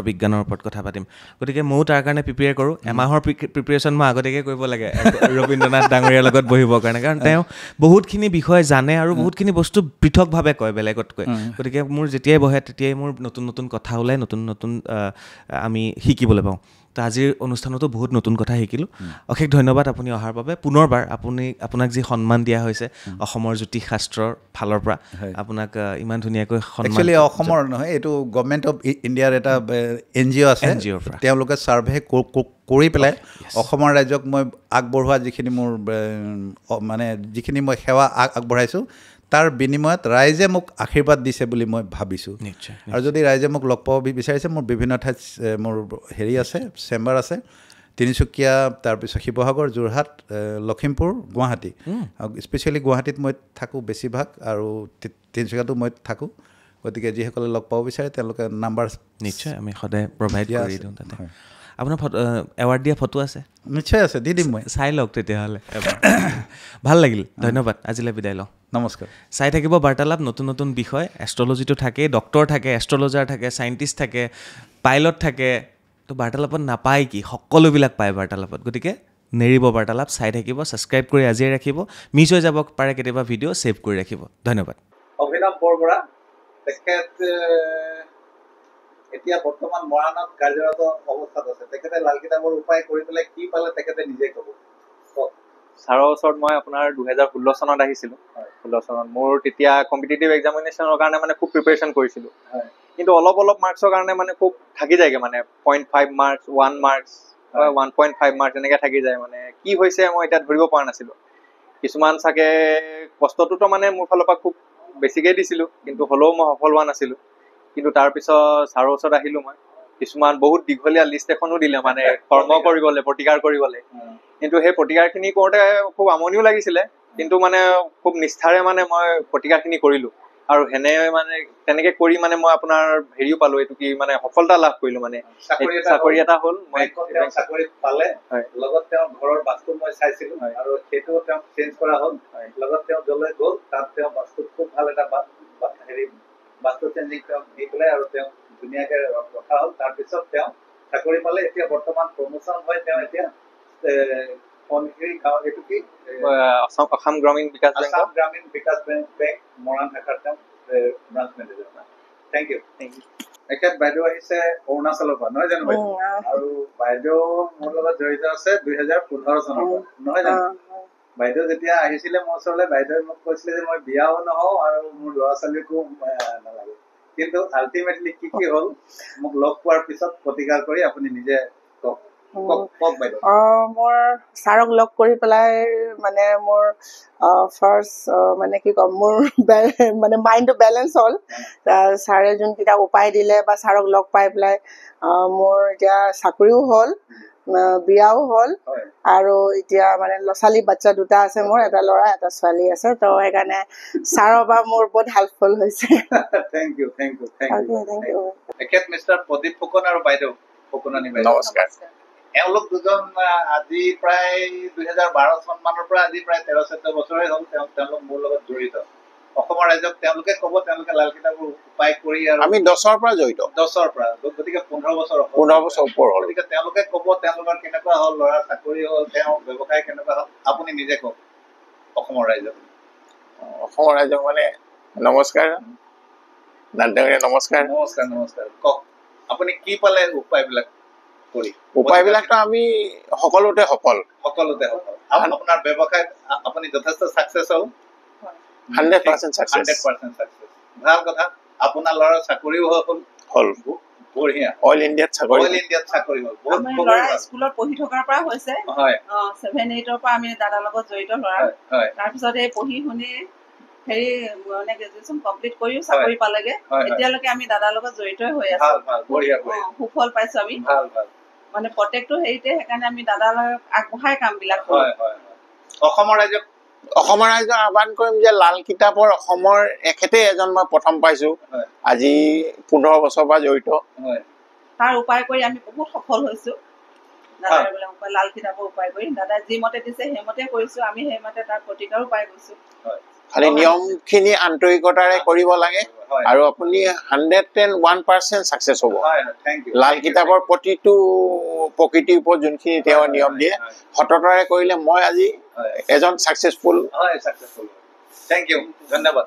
বিজ্ঞানৰ ওপৰত কথা পাতিম গতিকে ময়ো তাৰ কাৰণে প্ৰিপেয়াৰ কৰোঁ এমাহৰ প্ৰিপেৰেশ্যন মই আগতীয়াকৈ কৰিব লাগে ৰবীন্দ্ৰনাথ ডাঙৰীয়াৰ লগত বহিবৰ কাৰণে কাৰণ তেওঁ বহুতখিনি বিষয় জানে আৰু বহুতখিনি বস্তু পৃথকভাৱে কয় বেলেগতকৈ গতিকে মোৰ যেতিয়াই বহে তেতিয়াই মোৰ নতুন নতুন কথা ওলায় নতুন নতুন আমি শিকিবলৈ পাওঁ তো আজিৰ অনুষ্ঠানতো বহুত নতুন কথা শিকিলোঁ অশেষ ধন্যবাদ আপুনি অহাৰ বাবে পুনৰবাৰ আপোনাক যি সন্মান দিয়া হৈছে অসমৰ জ্যোতিষ শাস্ত্ৰৰ ফালৰ পৰা আপোনাক ইমান ধুনীয়াকৈ একচুৱেলি অসমৰ নহয় এইটো গভৰ্ণমেণ্ট অফ ইণ্ডিয়াৰ এটা NGO আছে তেওঁলোকে ছাৰ্ভে কৰি পেলাই অসমৰ ৰাজ্যক মই আগবঢ়োৱা যিখিনি মোৰ মানে যিখিনি মই সেৱা আগবঢ়াইছোঁ তাৰ বিনিময়ত ৰাইজে মোক আশীৰ্বাদ দিছে বুলি মই ভাবিছোঁ আৰু যদি ৰাইজে মোক লগ পাব বিচাৰিছে মোৰ বিভিন্ন ঠাইত মোৰ হেৰি আছে চেম্বাৰ আছে তিনিচুকীয়া তাৰপিছত শিৱসাগৰ যোৰহাট লখিমপুৰ গুৱাহাটী স্পেচিয়েলি গুৱাহাটীত মই থাকোঁ বেছিভাগ আৰু তিনিচুকীয়াতো মই থাকোঁ গতিকে যিসকলে লগ পাব বিচাৰে তেওঁলোকে নাম্বাৰ নিশ্চয় আমি সদায় প্ৰভাইড কৰি দিওঁ তাতে আপোনাৰ এৱাৰ্ড দিয়া ফটো আছে নিশ্চয় আছে দি দিম মই চাই লওক তেতিয়াহ'লে ভাল লাগিল ধন্যবাদ আজিলৈ বিদায় লওঁ নমস্কাৰ চাই থাকিব বাৰ্তালাপ নতুন নতুন বিষয় এষ্ট্ৰলজিটো থাকে ডক্টৰ থাকে এষ্ট্ৰলজাৰ থাকে চাইণ্টিষ্ট থাকে পাইলট থাকে তো বাৰ্তালাপত নাপায় কি সকলোবিলাক পায় বাৰ্তালাপত গতিকে নেৰিব বাৰ্তালাপ চাই থাকিব ছাবস্ক্ৰাইব কৰি আজিয়ে ৰাখিব মিছ হৈ যাব পাৰে কেতিয়াবা ভিডিঅ' ছেভ কৰি ৰাখিব ধন্যবাদ অভিনৱ বৰবৰা তেখেত এতিয়া বৰ্তমান মৰাণত কাৰ্যৰত অৱস্থাত আছে তেখেতে লাল কিতাপৰ উপায় কৰি পেলাই কি পালে তেখেতে নিজে ক'ব ছাৰৰ ওচৰত মই আপোনাৰ 2016 চনত আহিছিলোঁ 16 চনত মোৰ তেতিয়া কম্পিটিটিভ এক্সামিনেশ্যনৰ কাৰণে মানে খুব প্ৰিপেৰেশ্যন কৰিছিলোঁ কিন্তু অলপ মাৰ্কছৰ কাৰণে মানে খুব থাকি যায়গৈ মানে 0.5 মাৰ্কছ 1 মাৰ্কছ 1.5 মাৰ্কছ এনেকৈ থাকি যায় মানে কি হৈছে মই এতিয়া ধৰিব পৰা নাছিলোঁ কিছুমান চাগে কষ্টটোতো মানে মোৰ ফালৰ পৰা খুব বেছিকৈ দিছিলোঁ কিন্তু হ'লেও মই সফল হোৱা নাছিলোঁ কিন্তু তাৰপিছত ছাৰৰ ওচৰত আহিলোঁ মই কিছুমান বহুত দীঘলীয়া লিষ্ট এখনো দিলে মানে কৰ্ম কৰিবলৈ প্ৰতিকাৰ কৰিবলৈ কিন্তু সেই প্ৰতিকাৰখিনি কৰোঁতে খুব আমনিও লাগিছিলে কিন্তু মানে খুব নিষ্ঠাৰে মানে মই প্ৰতিকাৰখিনি কৰিলোঁ আৰু সেনে মানে তেনেকৈ কৰি মানে মই আপোনাৰ হেৰিও পালোঁ এইটো কি মানে সফলতা লাভ কৰিলোঁ মানে চাকৰি এটা হ'ল মই চাকৰি পালে লগত তেওঁ ঘৰৰ বাস্তু মই চাইছিলোঁ আৰু সেইটো তেওঁ চেঞ্জ কৰা হ'ল লগত তেওঁ যলৈ গ'ল তাত তেওঁ বাস্তু খুব ভাল এটা হেৰি বাস্তু চেঞ্জিং তেওঁ দি পেলাই আৰু তেওঁ ধুনীয়াকৈ ৰখা হ'ল তাৰপিছত তেওঁ চাকৰি পালে এতিয়া বৰ্তমান প্ৰমোশ্যন হয় তেওঁ এতিয়া অসম গ্ৰামীণ বিকাশ বেংক মৰাণ শাখাৰ তেওঁ ব্ৰাঞ্চ মেনেজাৰ থেংক ইউ এখেত বাইদেউ আহিছে অৰুণাচলৰ পৰা নহয় জানো বাইদেউ আৰু বাইদেউ মোৰ লগত জড়িত আছে 2015 চনৰ পৰা নহয় জানো বাইদেউ যেতিয়া আহিছিলে মোৰ ওচৰলৈ বাইদেৱে মোক কৈছিলে যে মই বিয়াও নহওঁ আৰু মোৰ ল'ৰা ছোৱালীকো নালাগে কিন্তু আল্টিমেটলি কি হ'ল মোক লগ পোৱাৰ পিছত প্ৰতিকাৰ কৰি আপুনি নিজে মোৰ ছাৰক লগ কৰি পেলাই মানে মোৰ ফাৰ্ষ্ট মানে কি ক'ম মোৰ মানে মাইণ্ডটো বেলেঞ্চ হ'ল ছাৰে যোনকেইটা উপায় দিলে বা ছাৰক লগ পাই পেলাই মোৰ এতিয়া চাকৰিও হ'ল বিয়াও হ'ল আৰু এতিয়া মানে ল'ৰা ছোৱালী বাচ্চা দুটা আছে মোৰ এটা ল'ৰা এটা ছোৱালী আছে তো সেইকাৰণে ছাৰৰ পৰা মোৰ বহুত হেল্পফুল হৈছে থেংক ইউ এখেত মিষ্টাৰ প্ৰদীপ ফুকন আৰু বাইদেউ ফুকনানী বাইদেউ নমস্কাৰ এওঁলোক দুজন আজি প্ৰায় 2012 চনমানৰ পৰা আজি প্ৰায় 13-14 বছৰে হ'ল তেওঁলোক মোৰ লগত জড়িত অসমৰ ৰাইজক তেওঁলোকে ক'ব তেওঁলোকে লাল কিতাপৰ উপায় কৰি আৰু আমি 10ৰ পৰা জড়িত 10ৰ পৰা গতিকে 15 বছৰ ওপৰ হ'ল গতিকে তেওঁলোকে ক'ব তেওঁলোকৰ কেনেকুৱা হ'ল ল'ৰাৰ চাকৰি হ'ল তেওঁ ব্যৱসায় কেনেকুৱা হ'ল আপুনি নিজে কওক অসমৰ ৰাইজক মানে নমস্কাৰ নমস্কাৰ কওক আপুনি কি পালে উপায়বিলাক উপায়বিলাকতো আমি সকলোতে সফল আপোনাৰ ব্যৱসায়ত আপুনি যথেষ্ট ছাকচেছ হ'ল 100% ছাকচেছ ভাল কথা আপোনাৰ ল'ৰাৰ চাকৰিও হ'ল বঢ়িয়া অইল ইণ্ডিয়াত চাকৰি হ'ল বহুত ল'ৰা স্কুলত পঢ়ি থকাৰ পৰা হৈছে 7-8ৰ পৰা আমি দাদাৰ লগত জড়িত ল'ৰা তাৰপিছত এই পঢ়ি শুনি হেৰি মানে গ্ৰেজুৱেশ্যন কমপ্লিট কৰিও চাকৰি পালেগে এতিয়ালৈকে আমি দাদাৰ লগত জড়িতই হৈ আছো সুফল পাইছো আমি মানে প্ৰত্যেকটো হেৰিতে সেইকাৰণে আমি দাদাৰ লগত আগবঢ়াই কামবিলাক কৰোঁ অসমৰ ৰাইজক আহ্বান কৰিম যে লাল কিতাপৰ অসমৰ এখেতে এজন মই প্ৰথম পাইছো আজি 15 বছৰৰ পৰা জড়িত তাৰ উপায় কৰি আমি বহুত সফল হৈছো দাদাৰ বিলাক উপায় লাল কিতাপৰ উপায় কৰি দাদাই যি মতে দিছে সেইমতে কৰিছো আমি সেইমতে তাৰ প্ৰতিকাৰো পাই গৈছো খালি নিয়মখিনি আন্তৰিকতাৰে কৰিব লাগে আৰু আপুনি 101% ছাকচেছ হ'ব লাল কিতাপৰ প্ৰতিটো প্ৰকৃতিৰ ওপৰত যোনখিনি তেওঁ নিয়ম দিয়ে সততাৰে কৰিলে মই আজি এজন ছাকচেছফুল থেংক ইউ ধন্যবাদ